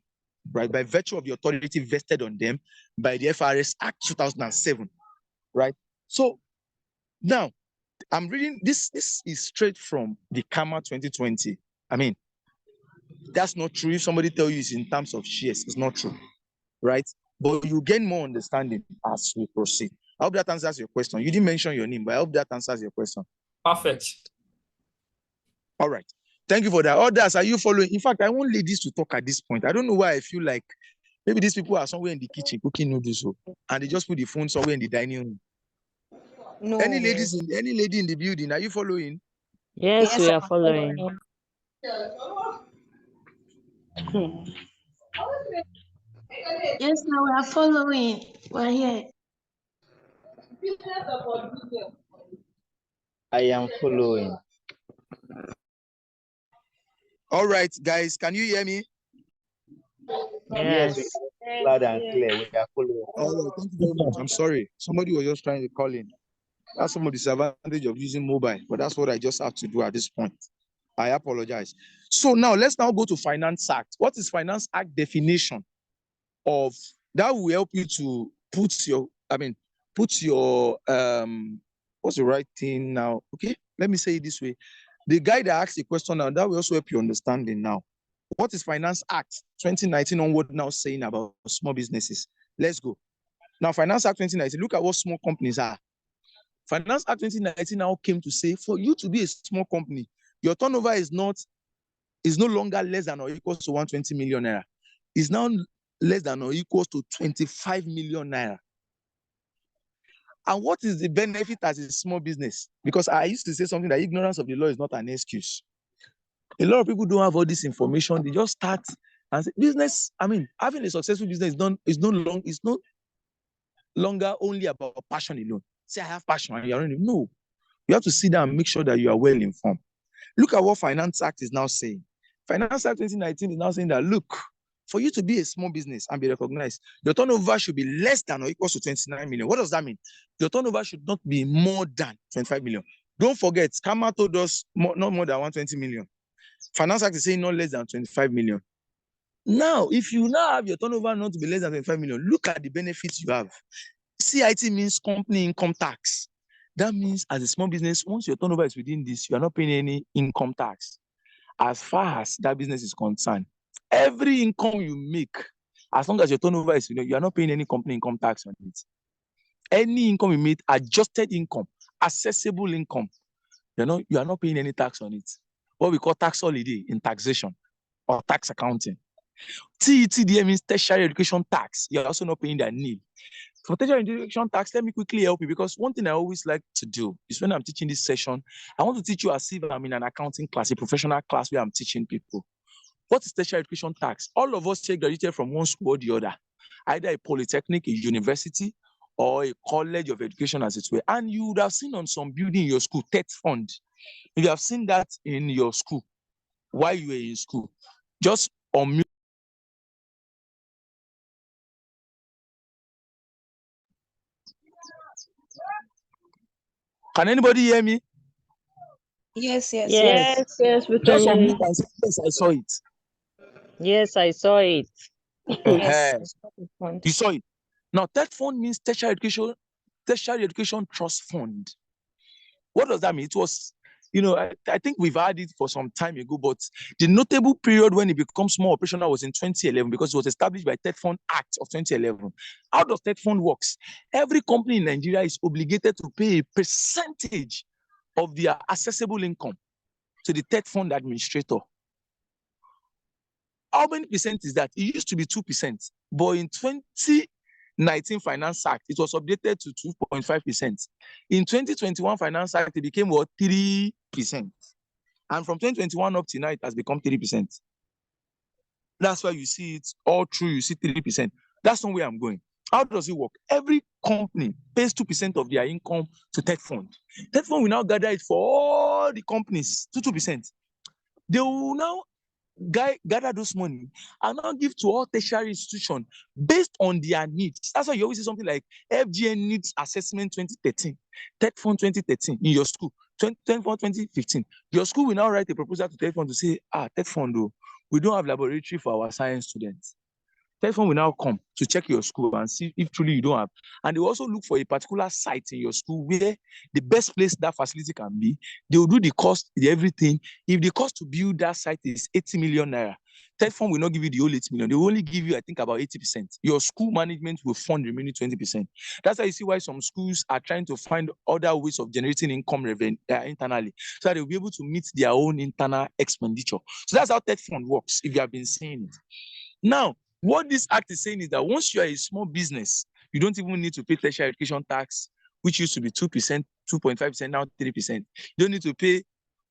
Right? By virtue of the authority vested on them by the FRS Act 2007. Right? So now I'm reading this is straight from the KAMA 2020. I mean, that's not true. If somebody tell you it's in terms of shares, it's not true, right? But you gain more understanding as we proceed. I hope that answers your question. You didn't mention your name, but I hope that answers your question. Perfect. All right. Thank you for that. Others, are you following? In fact, I want ladies to talk at this point. I don't know why I feel like maybe these people are somewhere in the kitchen cooking noodles, and they just put the phone somewhere in the dining room. No. Any lady in the building, are you following? Yes, we are following. Yes, now we are following. We're here. I am following. All right, guys, can you hear me? Yes, loud and clear. We are following. All right, thank you very much. I'm sorry. Somebody was just trying to call in. That's some of the disadvantage of using mobile, but that's what I just have to do at this point. I apologize. So now let's now go to Finance Act. What is Finance Act definition of that will help you to put your what's the right thing now? Okay, let me say it this way. The guy that asked the question now, that will also help you understanding now. What is Finance Act 2019 onward now saying about small businesses? Let's go. Now, Finance Act 2019, look at what small companies are. Finance Act 2019 now came to say for you to be a small company, your turnover is no longer less than or equals to 120 million naira. It's now less than or equals to 25 million naira. And what is the benefit as a small business? Because I used to say something that ignorance of the law is not an excuse. A lot of people don't have all this information. They just start and say, business. I mean, having a successful business is no longer only about passion alone. Say I have passion and you're only no. You have to sit down and make sure that you are well informed. Look at what Finance Act is now saying. Finance Act 2019 is now saying that, look, for you to be a small business and be recognized, your turnover should be less than or equal to 29 million. What does that mean? Your turnover should not be more than 25 million. Don't forget, Kama told us not more than 120 million. Finance Act is saying not less than 25 million. Now, if you now have your turnover not to be less than 25 million, look at the benefits you have. CIT means company income tax. That means as a small business, once your turnover is within this, you are not paying any income tax. As far as that business is concerned, every income you make, as long as your turnover is, you are not paying any company income tax on it. Any income you made, adjusted income, accessible income, you are not paying any tax on it. What we call tax holiday in taxation or tax accounting. TETDA means tertiary education tax. You're also not paying that nil. For tertiary education tax, let me quickly help you, because one thing I always like to do is when I'm teaching this session, I want to teach you as if I'm in an accounting class, a professional class where I'm teaching people. What is tertiary education tax? All of us here graduated from one school or the other, either a polytechnic, a university, or a college of education, as it were. And you would have seen on some building in your school, TET fund. If you have seen that in your school, while you were in school, just unmute. Can anybody hear me? Yes, yes, Yes, yes. yes, we can Just hear unmute you. and say, yes, I saw it. Yes, I saw it. Yes. You saw it. Now, TET fund means tertiary education trust fund. What does that mean? It was, I think we've had it for some time ago, but the notable period when it becomes more operational was in 2011, because it was established by TET Fund Act of 2011. How does TET Fund works? Every company in Nigeria is obligated to pay a percentage of their accessible income to the TET Fund administrator. How many percent is that? It used to be 2%, but in 2019 Finance Act, it was updated to 2.5%. In 2021 Finance Act, it became what? 3%. And from 2021 up to now, it has become 3%. That's why you see it all through, you see 3%. That's not where I'm going. How does it work? Every company pays 2% of their income to TET Fund. TET Fund will now gather it for all the companies to 2%. They will now gather those money and now give to all tertiary institutions based on their needs. That's why you always see something like FGN Needs Assessment 2013, TET Fund 2013 in your school, 2015. Your school will now write a proposal to TET Fund to say, TET Fund, we don't have laboratory for our science students. TET Fund will now come to check your school and see if truly you don't have. And they will also look for a particular site in your school where the best place that facility can be. They will do the cost, everything. If the cost to build that site is 80 million naira, TET Fund will not give you the whole 8 million. They will only give you, I think, about 80%. Your school management will fund the remaining 20%. That's why you see why some schools are trying to find other ways of generating income internally, so that they'll be able to meet their own internal expenditure. So that's how TET Fund works, if you have been seeing it. Now, what this act is saying is that once you are a small business, you don't even need to pay tertiary education tax, which used to be 2%, 2.5%, now 3%. You don't need to pay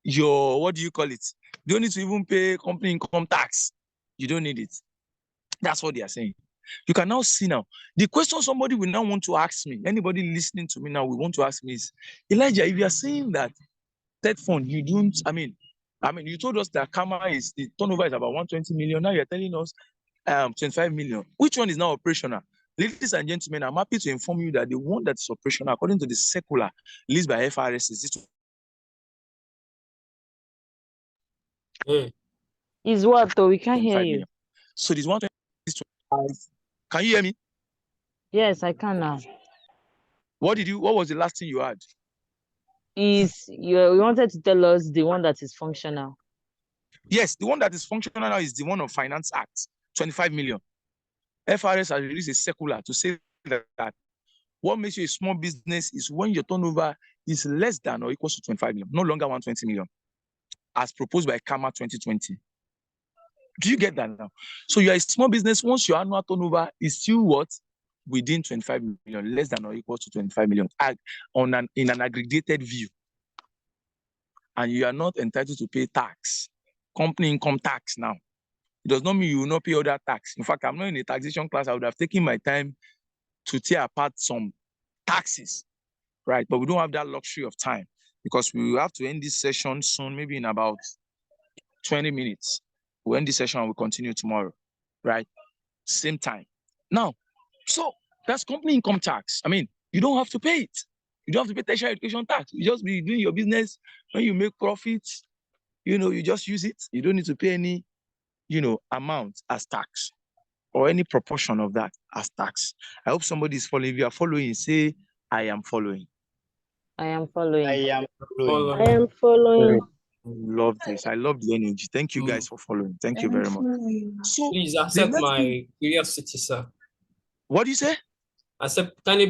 your, what do you call it? You don't need to even pay company income tax. You don't need it. That's what they are saying. You can now see now. The question somebody will now want to ask me, anybody listening to me now will want to ask me is, Elijah, if you are saying that TET Fund, you don't, you told us that the turnover is about 120 million. Now you're telling us 25 million. Which one is now operational? Ladies and gentlemen, I'm happy to inform you that the one that's operational, according to the circular released by FRS, is this. Is what though? We can't hear you. Million. So this 125. Can you hear me? Yes, I can now. What was the last thing you had? You wanted to tell us the one that is functional. Yes, the one that is functional now is the one of Finance Act, 25 million. FRS has released a circular to say that what makes you a small business is when your turnover is less than or equals to 25 million, no longer 120 million, as proposed by KAMA 2020. Do you get that now? So you are a small business once your annual turnover is still what? Within 25 million, less than or equal to 25 million in an aggregated view. And you are not entitled to pay tax, company income tax now. It does not mean you will not pay other tax. In fact, I'm not in a taxation class. I would have taken my time to tear apart some taxes, right? But we don't have that luxury of time because we will have to end this session soon, maybe in about 20 minutes. We'll end this session and we'll continue tomorrow, right? Same time. Now, so that's company income tax. I mean, you don't have to pay it. You don't have to pay tertiary education tax. You just be doing your business. When you make profits, you just use it. You don't need to pay any, amount as tax or any proportion of that as tax. I hope somebody is following. If you are following, say, I am following. I am following. I am following. I am following. Love this. I love the energy. Thank you guys for following. Thank you very much. So Please the accept next my thing, curiosity, sir. what do you say? Can you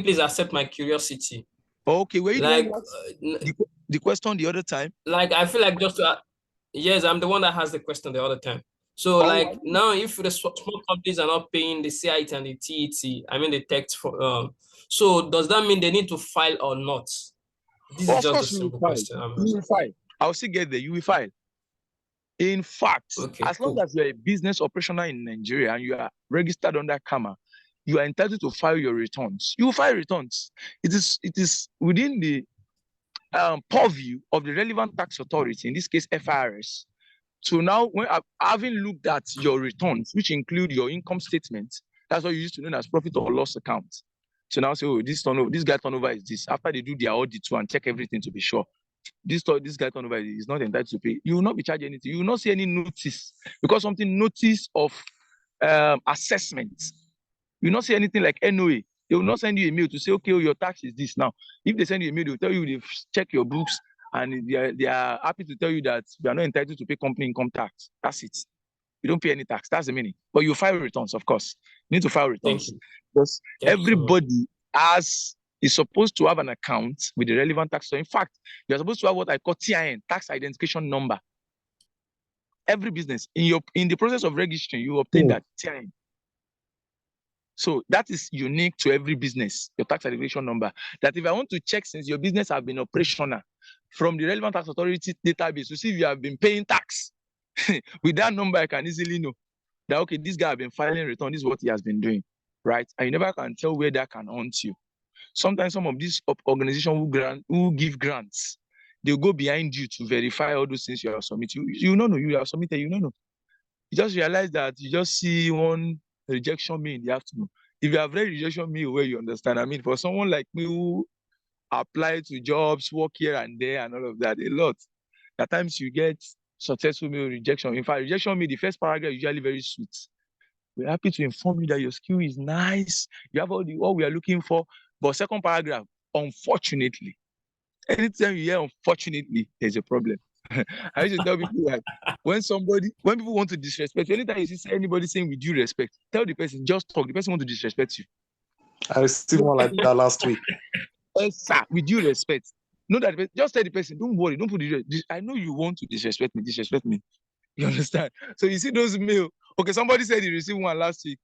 please accept my curiosity? Okay, were you the one Like, who asked the question the other time? like I feel like just to, yes, I'm the one that has the question the other time. So like now, if the small companies are not paying the CIT and the TET, I mean the tax for, so does that mean they need to file or not? This is Of just a course, you will simple file. question. You will file. I'll still get there. You will file. In fact, Okay, as long cool. as you're a business operational in Nigeria and you are registered under KAMA, you are entitled to file your returns. You will file returns. It is within the purview of the relevant tax authority, in this case FIRS. So now, when having looked at your returns, which include your income statement, that's what you used to know as profit or loss account. So now say, oh, this guy turnover is this. After they do their audit too and check everything to be sure, this guy turnover is not entitled to pay. You will not be charged anything. You will not see any notice because something notice of assessment. You will not see anything like NOA. They will not send you a mail to say, okay, your tax is this now. If they send you a mail, they will tell you they've checked your books and they are happy to tell you that you are not entitled to pay company income tax. That's it. You don't pay any tax. That's the meaning. But you file returns, of course. You need to file returns. Thank you. Because Thank you so much. everybody is supposed to have an account with the relevant tax. So in fact, you're supposed to have what I call TIN, tax identification number. Every business in the process of registering, you obtain that TIN. So that is unique to every business, your tax identification number. That if I want to check since your business have been operational from the relevant tax authority database to see if you have been paying tax, with that number, I can easily know that, okay, this guy has been filing return, this is what he has been doing, right? And you never can tell where that can haunt you. Sometimes some of these organizations who give grants, they'll go behind you to verify all those things you have submitted. You don't know, you have submitted, you don't know. You just realize that you just see one rejection mail in the afternoon. If you have read rejection mail where you understand, I mean, for someone like me who apply to jobs, work here and there and all of that, a lot. At times you get successful mail rejection. In fact, rejection mail, the first paragraph is usually very sweet. We're happy to inform you that your skill is nice. You have all we are looking for. But second paragraph, unfortunately, anytime you hear unfortunately, there's a problem. I used to tell people that when people want to disrespect you, anytime you see anybody saying with due respect, tell the person, just talk. The person want to disrespect you. I received one like that last week. Yes, sir, with due respect. Know that just tell the person, don't worry, don't put the I know you want to disrespect me. You understand? So you see those mail. Okay, somebody said he received one last week.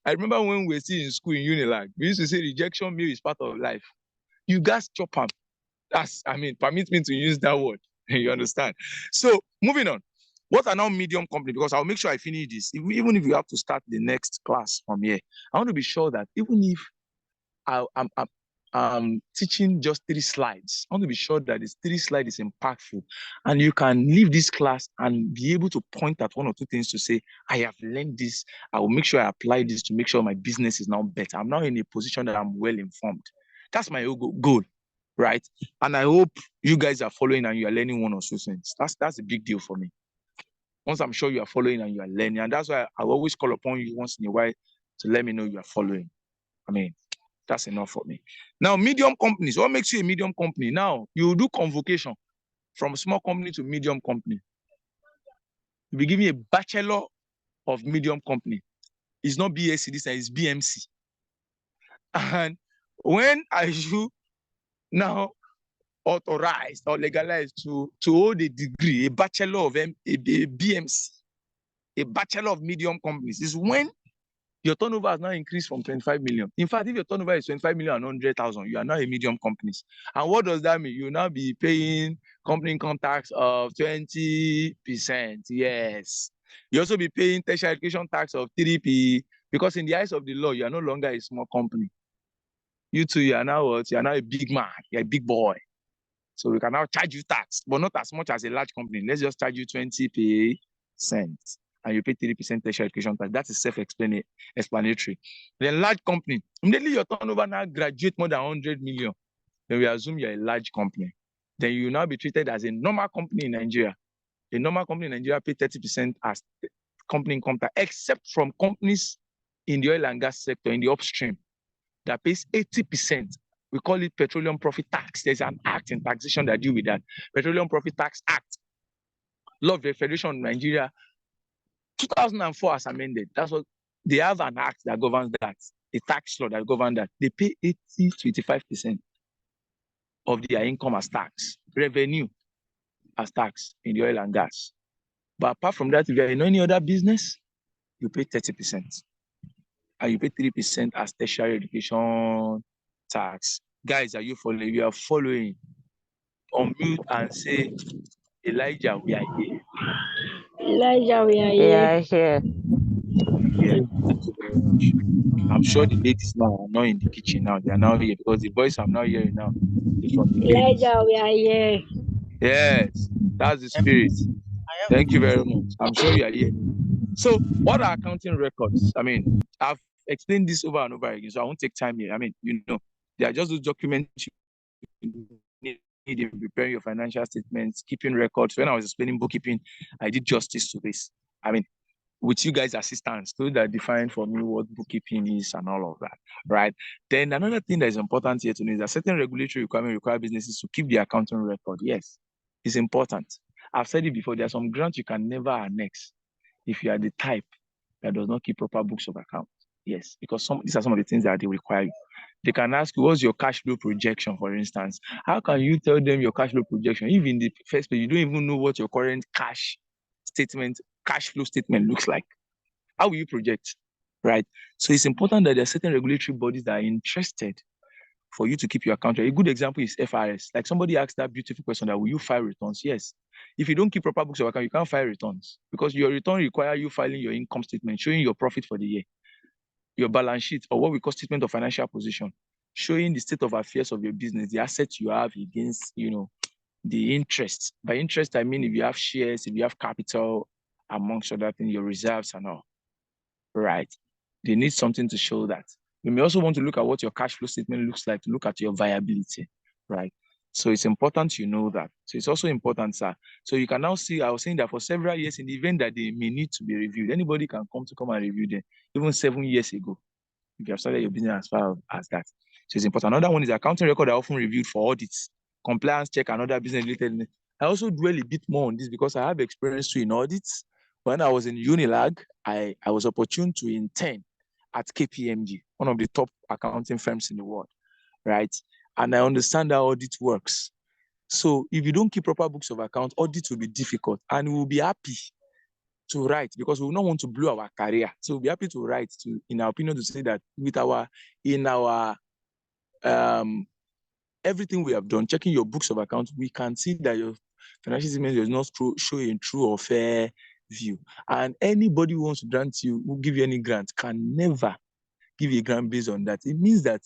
I remember when we were still in school in Unilag, we used to say rejection mail is part of life. You guys chop them. Permit me to use that word. You understand? So moving on. What are now medium company? Because I'll make sure I finish this. Even if you have to start the next class from here, I want to be sure that even if I'm teaching just 3 slides, I want to be sure that this 3 slides is impactful. And you can leave this class and be able to point at 1 or 2 things to say, I have learned this. I will make sure I apply this to make sure my business is now better. I'm now in a position that I'm well informed. That's my goal. Right? And I hope you guys are following and you are learning 1 or 2 things. That's a big deal for me. Once I'm sure you are following and you are learning, and that's why I will always call upon you once in a while to let me know you are following. That's enough for me. Now, medium companies. What makes you a medium company? Now, you do convocation from small company to medium company. You'll be giving a bachelor of medium company. It's not BSc, this is BMC. And when are you now authorized or legalized to hold a degree, a bachelor of a BMC, a bachelor of medium companies, is when your turnover has now increased from 25 million. In fact, if your turnover is 25 million and 100,000, you are now a medium companies. And what does that mean? You will now be paying company income tax of 20%. Yes. You also be paying tertiary education tax of 3p, because in the eyes of the law, you are no longer a small company. You too, you are now what? You are now a big man. You're a big boy. So we can now charge you tax, but not as much as a large company. Let's just charge you 20%, and you pay 3% tertiary education tax. That is self-explanatory. Then large company, immediately your turnover now graduate more than 100 million. Then we assume you're a large company. Then you will now be treated as a normal company in Nigeria. A normal company in Nigeria pay 30% as company income tax, except from companies in the oil and gas sector, in the upstream, that pays 80%. We call it petroleum profit tax. There's an act in taxation that deal with that. Petroleum Profit Tax Act. Law of the Federation of Nigeria, 2004 as amended. That's what they have, an act that governs that, a tax law that governs that. They pay 80 to 85% of their income as tax, revenue as tax in the oil and gas. But apart from that, if you're in any other business, you pay 30%. And you pay 3% as tertiary education tax. Guys, are you following? You are following. Unmute and say, Elijah, we are here. Elijah, we are Yeah, here. here. Yeah, thank you very much. I'm sure the ladies now are not in the kitchen now. They are now here because the voice I'm now hearing now is from the ladies. Elijah, we are here. Yes, that's the spirit. Thank you very much. I'm sure you are here. So, what are accounting records? I mean, I've explained this over and over again, so I won't take time here. I mean, they are just those documents you need in preparing your financial statements, keeping records. When I was explaining bookkeeping, I did justice to this. I mean, with you guys' assistance, so that define for me what bookkeeping is and all of that, right? Then another thing that is important here to know is that certain regulatory requirements require businesses to keep the accounting record. Yes, it's important. I've said it before, there are some grants you can never annex if you are the type that does not keep proper books of account. Yes, because these are some of the things that they require you. They can ask you, what's your cash flow projection, for instance? How can you tell them your cash flow projection? If in the first place, you don't even know what your current cash flow statement looks like. How will you project, right? So it's important that there are certain regulatory bodies that are interested for you to keep your account. A good example is FRS. Like somebody asked that beautiful question that will you file returns? Yes. If you don't keep proper books of account, you can't file returns because your return requires you filing your income statement, showing your profit for the year, your balance sheet, or what we call statement of financial position, showing the state of affairs of your business, the assets you have against, the interest. By interest, I mean if you have shares, if you have capital, amongst other things, your reserves and all, right? They need something to show that. You may also want to look at what your cash flow statement looks like, to look at your viability, right? So it's important you know that. So it's also important, sir. So you can now see, I was saying that for several years, in the event that they may need to be reviewed, anybody can come and review them, even 7 years ago, if you have started your business as far as that. So it's important. Another one is accounting record are often reviewed for audits, compliance check, and other business related. I also dwell a bit more on this because I have experience too in audits. When I was in Unilag, I was opportune to intern at KPMG, one of the top accounting firms in the world, right? And I understand how audit works. So if you don't keep proper books of account, audit will be difficult, and we'll be happy to write because we will not want to blow our career. So we'll be happy to write in our opinion, to say that in our everything we have done, checking your books of account, we can see that your financial statement does not show a true or fair view. And anybody who wants to grant you, who give you any grant, can never give you a grant based on that. It means that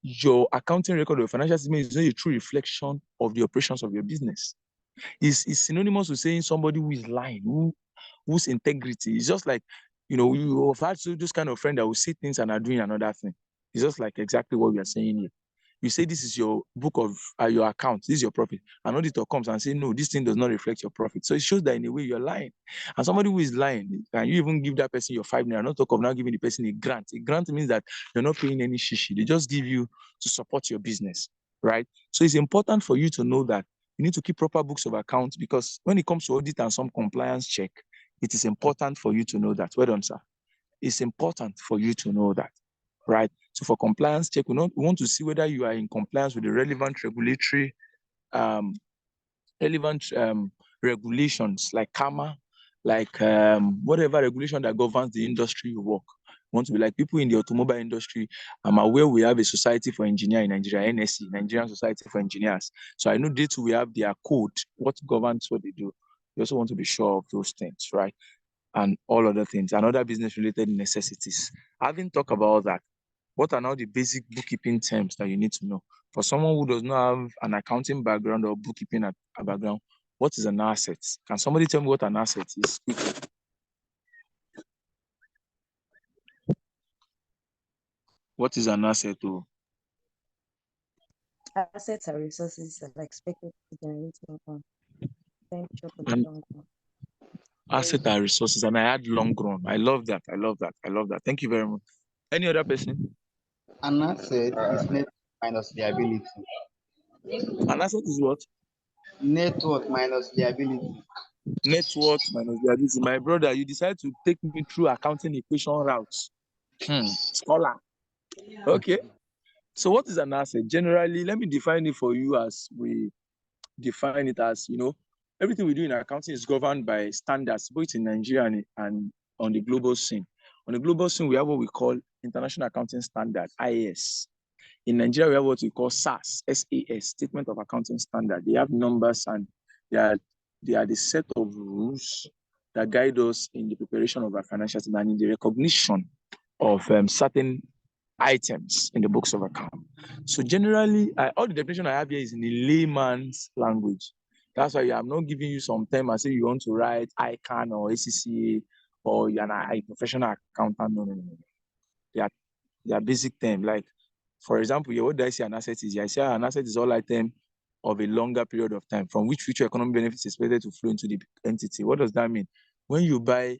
your accounting record or financial statement is not a true reflection of the operations of your business. It's synonymous with saying somebody who is lying, whose integrity is just like, you have had those kind of friend that will say things and are doing another thing. It's just like exactly what we are saying here. You say this is your book of your account, this is your profit. An auditor comes and say, no, this thing does not reflect your profit. So it shows that in a way you're lying. And somebody who is lying, can you even give that person your 5 naira? Not talk of now giving the person a grant. A grant means that you're not paying any shishi. They just give you to support your business, right? So it's important for you to know that you need to keep proper books of accounts, because when it comes to audit and some compliance check, it is important for you to know that. Well done, sir. It's important for you to know that, right? So for compliance check, we want to see whether you are in compliance with the relevant regulatory, regulations like CAMA, like whatever regulation that governs the industry you work. We want to be like people in the automobile industry. I'm aware we have a society for engineers in Nigeria, NSE, Nigerian Society for Engineers. So I know they too, we have their code, what governs what they do. We also want to be sure of those things, right? And all other things and other business related necessities. Having talked about that, what are now the basic bookkeeping terms that you need to know? For someone who does not have an accounting background or bookkeeping background, what is an asset? Can somebody tell me what an asset is? What is an asset? Assets are resources that are expected to generate income. Asset are resources, and I had long run. I love that. I love that. I love that. Thank you very much. Any other person? An asset is net minus liability. An asset is what? Net worth minus liability. Net worth minus liability. My brother, you decide to take me through accounting equation routes. Scholar. Okay. So what is an asset? Generally, let me define it for you as we define it as, everything we do in accounting is governed by standards, both in Nigeria and on the global scene. On the global scene, we have what we call International Accounting Standard, IAS. In Nigeria, we have what we call SAS, SAS, Statement of Accounting Standard. They have numbers and they are the set of rules that guide us in the preparation of our financial statement and in the recognition of certain items in the books of account. So generally, all the definition I have here is in a layman's language. That's why I'm not giving you some term and say you want to write ICANN or ACCA or you're a professional accountant. No. They are basic terms. Like, for example, what do I say an asset is? I say an asset is all item of a longer period of time from which future economic benefits is expected to flow into the entity. What does that mean? When you buy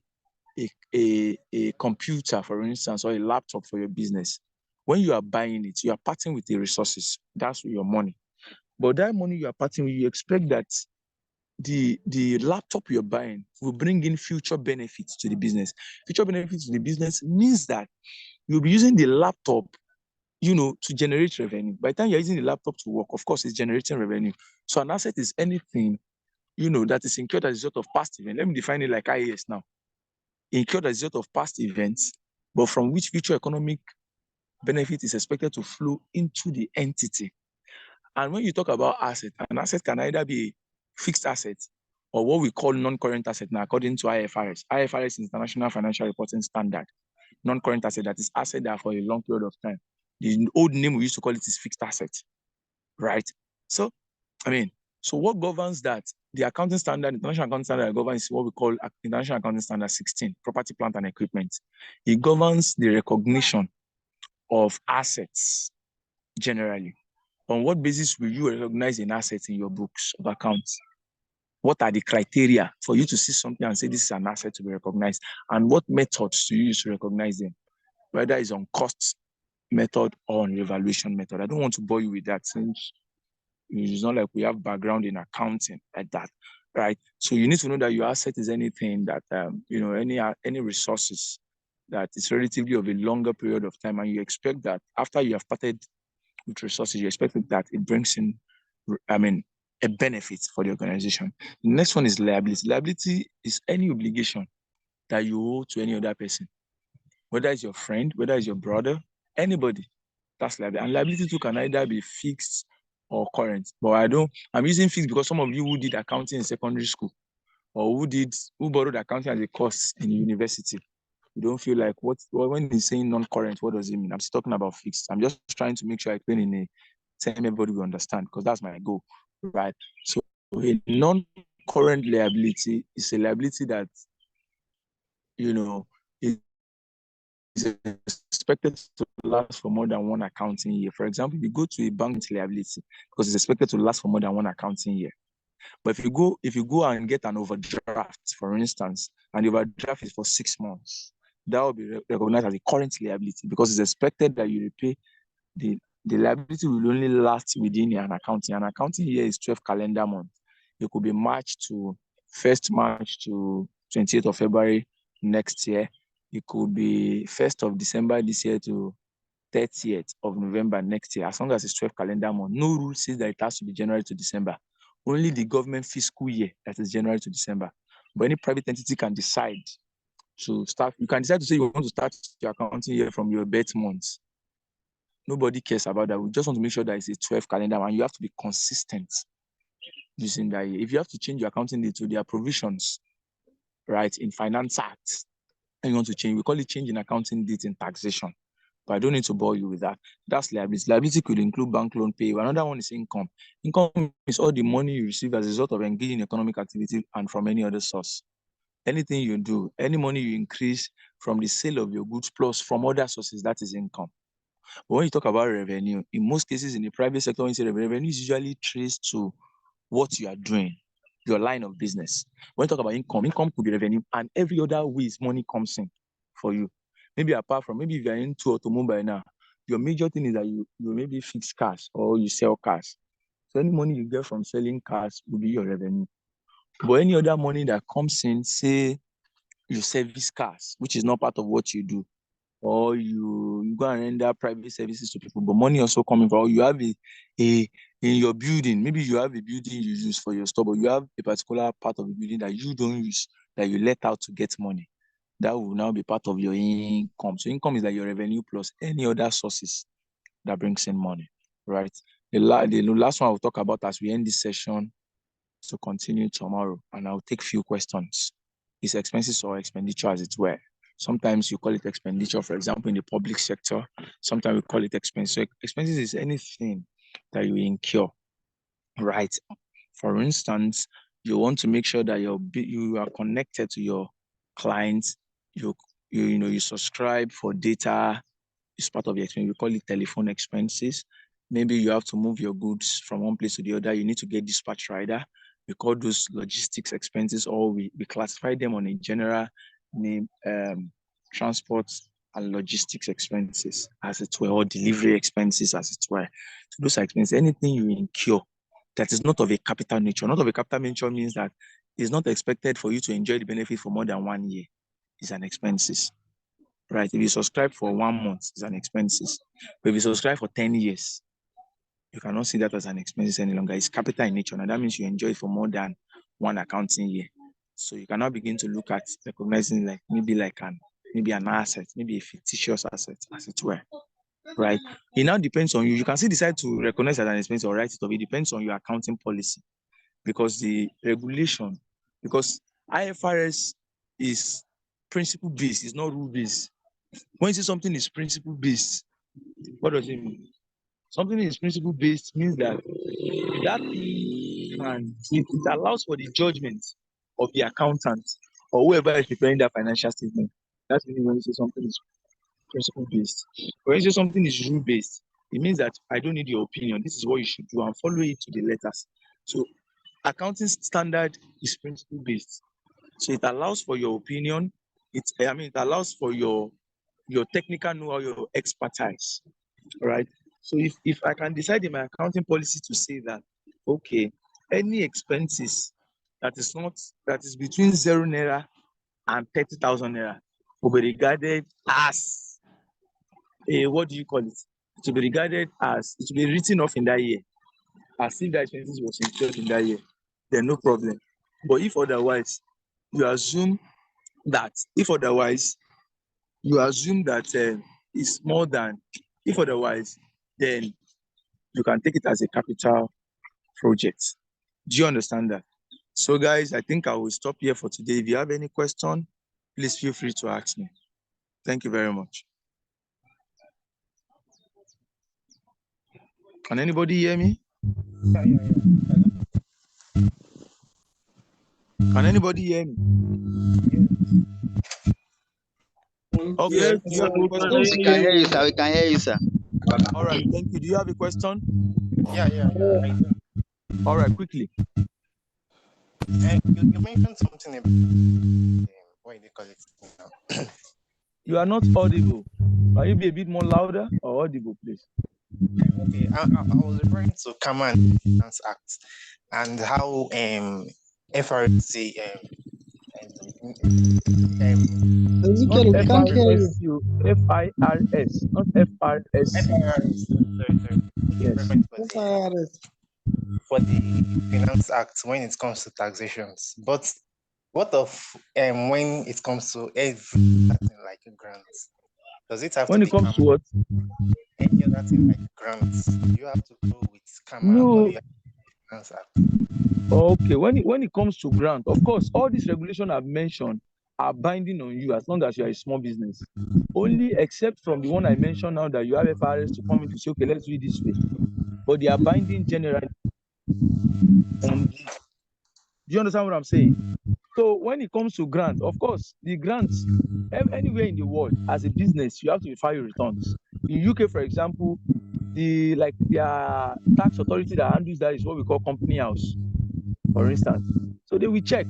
a computer, for instance, or a laptop for your business, when you are buying it, you are parting with the resources. That's your money. But that money you are parting with, you expect that the laptop you're buying will bring in future benefits to the business. Future benefits to the business means that you'll be using the laptop, to generate revenue. By the time you're using the laptop to work, of course, it's generating revenue. So an asset is anything, that is incurred as a result of past events. Let me define it like IAS now. Incurred as a result of past events, but from which future economic benefit is expected to flow into the entity. And when you talk about asset, an asset can either be a fixed asset or what we call non-current asset now, according to IFRS. IFRS is International Financial Reporting Standard. Non-current asset, that is asset that for a long period of time. The old name we used to call it is fixed asset, right? So what governs that? The accounting standard, international accounting standard that governs what we call International Accounting Standard 16, property, plant, and equipment. It governs the recognition of assets generally. On what basis will you recognize an asset in your books of accounts? What are the criteria for you to see something and say this is an asset to be recognized? And what methods do you use to recognize them? Whether it's on cost method or on revaluation method. I don't want to bore you with that since it's not like we have background in accounting like that, right? So you need to know that your asset is anything that, any resources that is relatively of a longer period of time, and you expect that after you have parted with resources, you expect that it brings in, a benefit for the organization. The next one is liability. Liability is any obligation that you owe to any other person, whether it's your friend, whether it's your brother, anybody. That's liability. And liability too can either be fixed or current. But I'm using fixed because some of you who did accounting in secondary school or who borrowed accounting as a course in university, you don't feel like when he's saying non-current, what does it mean? I'm still talking about fixed. I'm just trying to make sure I explain in a term everybody will understand, because that's my goal, right? So a non-current liability is a liability that, is expected to last for more than one accounting year. For example, if you go to a bank liability, because it's expected to last for more than one accounting year. But if you go and get an overdraft, for instance, and the overdraft is for 6 months, that will be recognized as a current liability, because it's expected that you repay the liability will only last within an accounting. An accounting year is 12 calendar months. It could be March to 1st March to 28th of February next year. It could be 1st of December this year to 30th of November next year. As long as it's 12 calendar month, no rule says that it has to be January to December. Only the government fiscal year, that is January to December. But any private entity can decide to start. You can decide to say you want to start your accounting year from your birth month. Nobody cares about that. We just want to make sure that it's a 12 calendar, and you have to be consistent using that year. If you have to change your accounting date to their provisions, right, in Finance Act, and you want to change, we call it change in accounting date in taxation. but I don't need to bore you with that. That's liability. Liability could include bank loan pay. Another one is income. Income is all the money you receive as a result of engaging in economic activity and from any other source. Anything you do, any money you increase from the sale of your goods plus from other sources, that is income. But when you talk about revenue, in most cases in the private sector, when you say revenue is usually traced to what you are doing, your line of business. When you talk about income, income could be revenue and every other ways money comes in for you. Maybe apart from, maybe if you're into automobile now, your major thing is that you maybe fix cars or you sell cars. So any money you get from selling cars will be your revenue. But any other money that comes in, say you service cars, which is not part of what you do, or you go and render private services to people, but money also coming from, or you have a in your building, maybe you have a building you use for your store, but you have a particular part of the building that you don't use, that you let out to get money. That will now be part of your income. So income is like your revenue plus any other sources that brings in money, right? The last one I'll talk about as we end this session to continue tomorrow, and I'll take few questions. Is expenses or expenditure as it were. Sometimes you call it expenditure, for example, in the public sector. Sometimes we call it expense. So expenses is anything that you incur, right? For instance, you want to make sure that you are connected to your clients. You subscribe for data. It's part of the expense. We call it telephone expenses. Maybe you have to move your goods from one place to the other. You need to get dispatch rider. We call those logistics expenses, or we classify them on a general name, transport and logistics expenses, as it were, or delivery expenses, as it were. So those are expenses. Anything you incur that is not of a capital nature. Not of a capital nature means that it's not expected for you to enjoy the benefit for more than 1 year. It's an expenses. Right? If you subscribe for 1 month, it's an expenses. But if you subscribe for 10 years, you cannot see that as an expenses any longer. It's capital in nature. Now that means you enjoy it for more than 1 accounting year. So you cannot begin to look at recognizing maybe an asset, maybe a fictitious asset, as it were. Right? It now depends on you. You can still decide to recognize as an expense or write it off. It depends on your accounting policy. Because the regulation, because IFRS is principle based, it's not rule based. When you say something is principle based, what does it mean? Something is principle based means that it allows for the judgment of the accountant or whoever is preparing that financial statement. That's meaning when you say something is principle based. When you say something is rule based, it means that I don't need your opinion. This is what you should do and follow it to the letters. So accounting standard is principle based. So it allows for your opinion. It allows for your technical know-how, your expertise, right? So if I can decide in my accounting policy to say that, okay, any expenses that is between 0 naira and 30,000 naira will be regarded as what do you call it? It will be regarded as, it will be written off in that year, as if the expenses was incurred in that year. Then no problem. But if otherwise, you assume that it's more than, if otherwise, then you can take it as a capital project. Do you understand that? So guys, I think I will stop here for today. If you have any question, please feel free to ask me. Thank you very much. Can anybody hear me? Can anybody hear me? Okay. Yes, Do you have a question? we can hear you, sir. We can hear you, sir. All right, thank you. Do you have a question? Yeah. All right, quickly. You mentioned something about what do you call it now? You are not audible. Can you be a bit more louder or audible, please? Okay, I was referring to Command Finance Act and how FRC not FRSU, FIRS, not FRSU. Sorry. Yes. For the Finance Act when it comes to taxations, but what of when it comes to every other thing like grants? Does it have when to it comes to what? Any other thing like grants? You have to go with Kama No. or you have Finance Act? Okay, when it comes to grant, of course, all these regulations I've mentioned, are binding on you as long as you are a small business. Only except from the one I mentioned now that you have FRS to come in to say, okay, let's do it this way. But they are binding generally on you. Do you understand what I'm saying? So when it comes to grants, of course, the grants anywhere in the world as a business, you have to file your returns. In UK, for example, their tax authority that handles that is what we call company house, for instance. So they will check.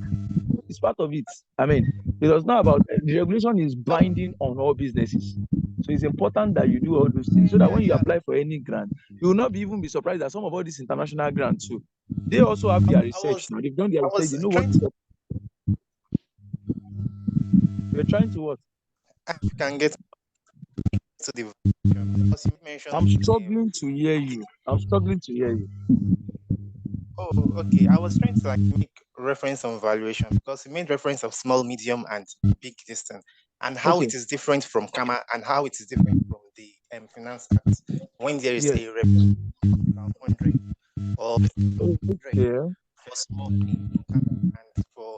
It's part of it. I mean, it's not about the regulation is binding on all businesses. So it's important that you do all those things so that when you apply for any grant, you will not even be surprised that some of all these international grants too, they also have their research. Now they've done their research. They know what they're trying to what. You can get to the because you mentioned. I'm struggling to hear you. I'm struggling to hear you. Oh, okay. I was trying to like make reference on valuation because you made reference of small, medium, and big distance, and how Okay. it is different from Kama and how it is different from the Finance Act when there is Yes. a revenue of 100 or 100 Okay. for small in Kama and for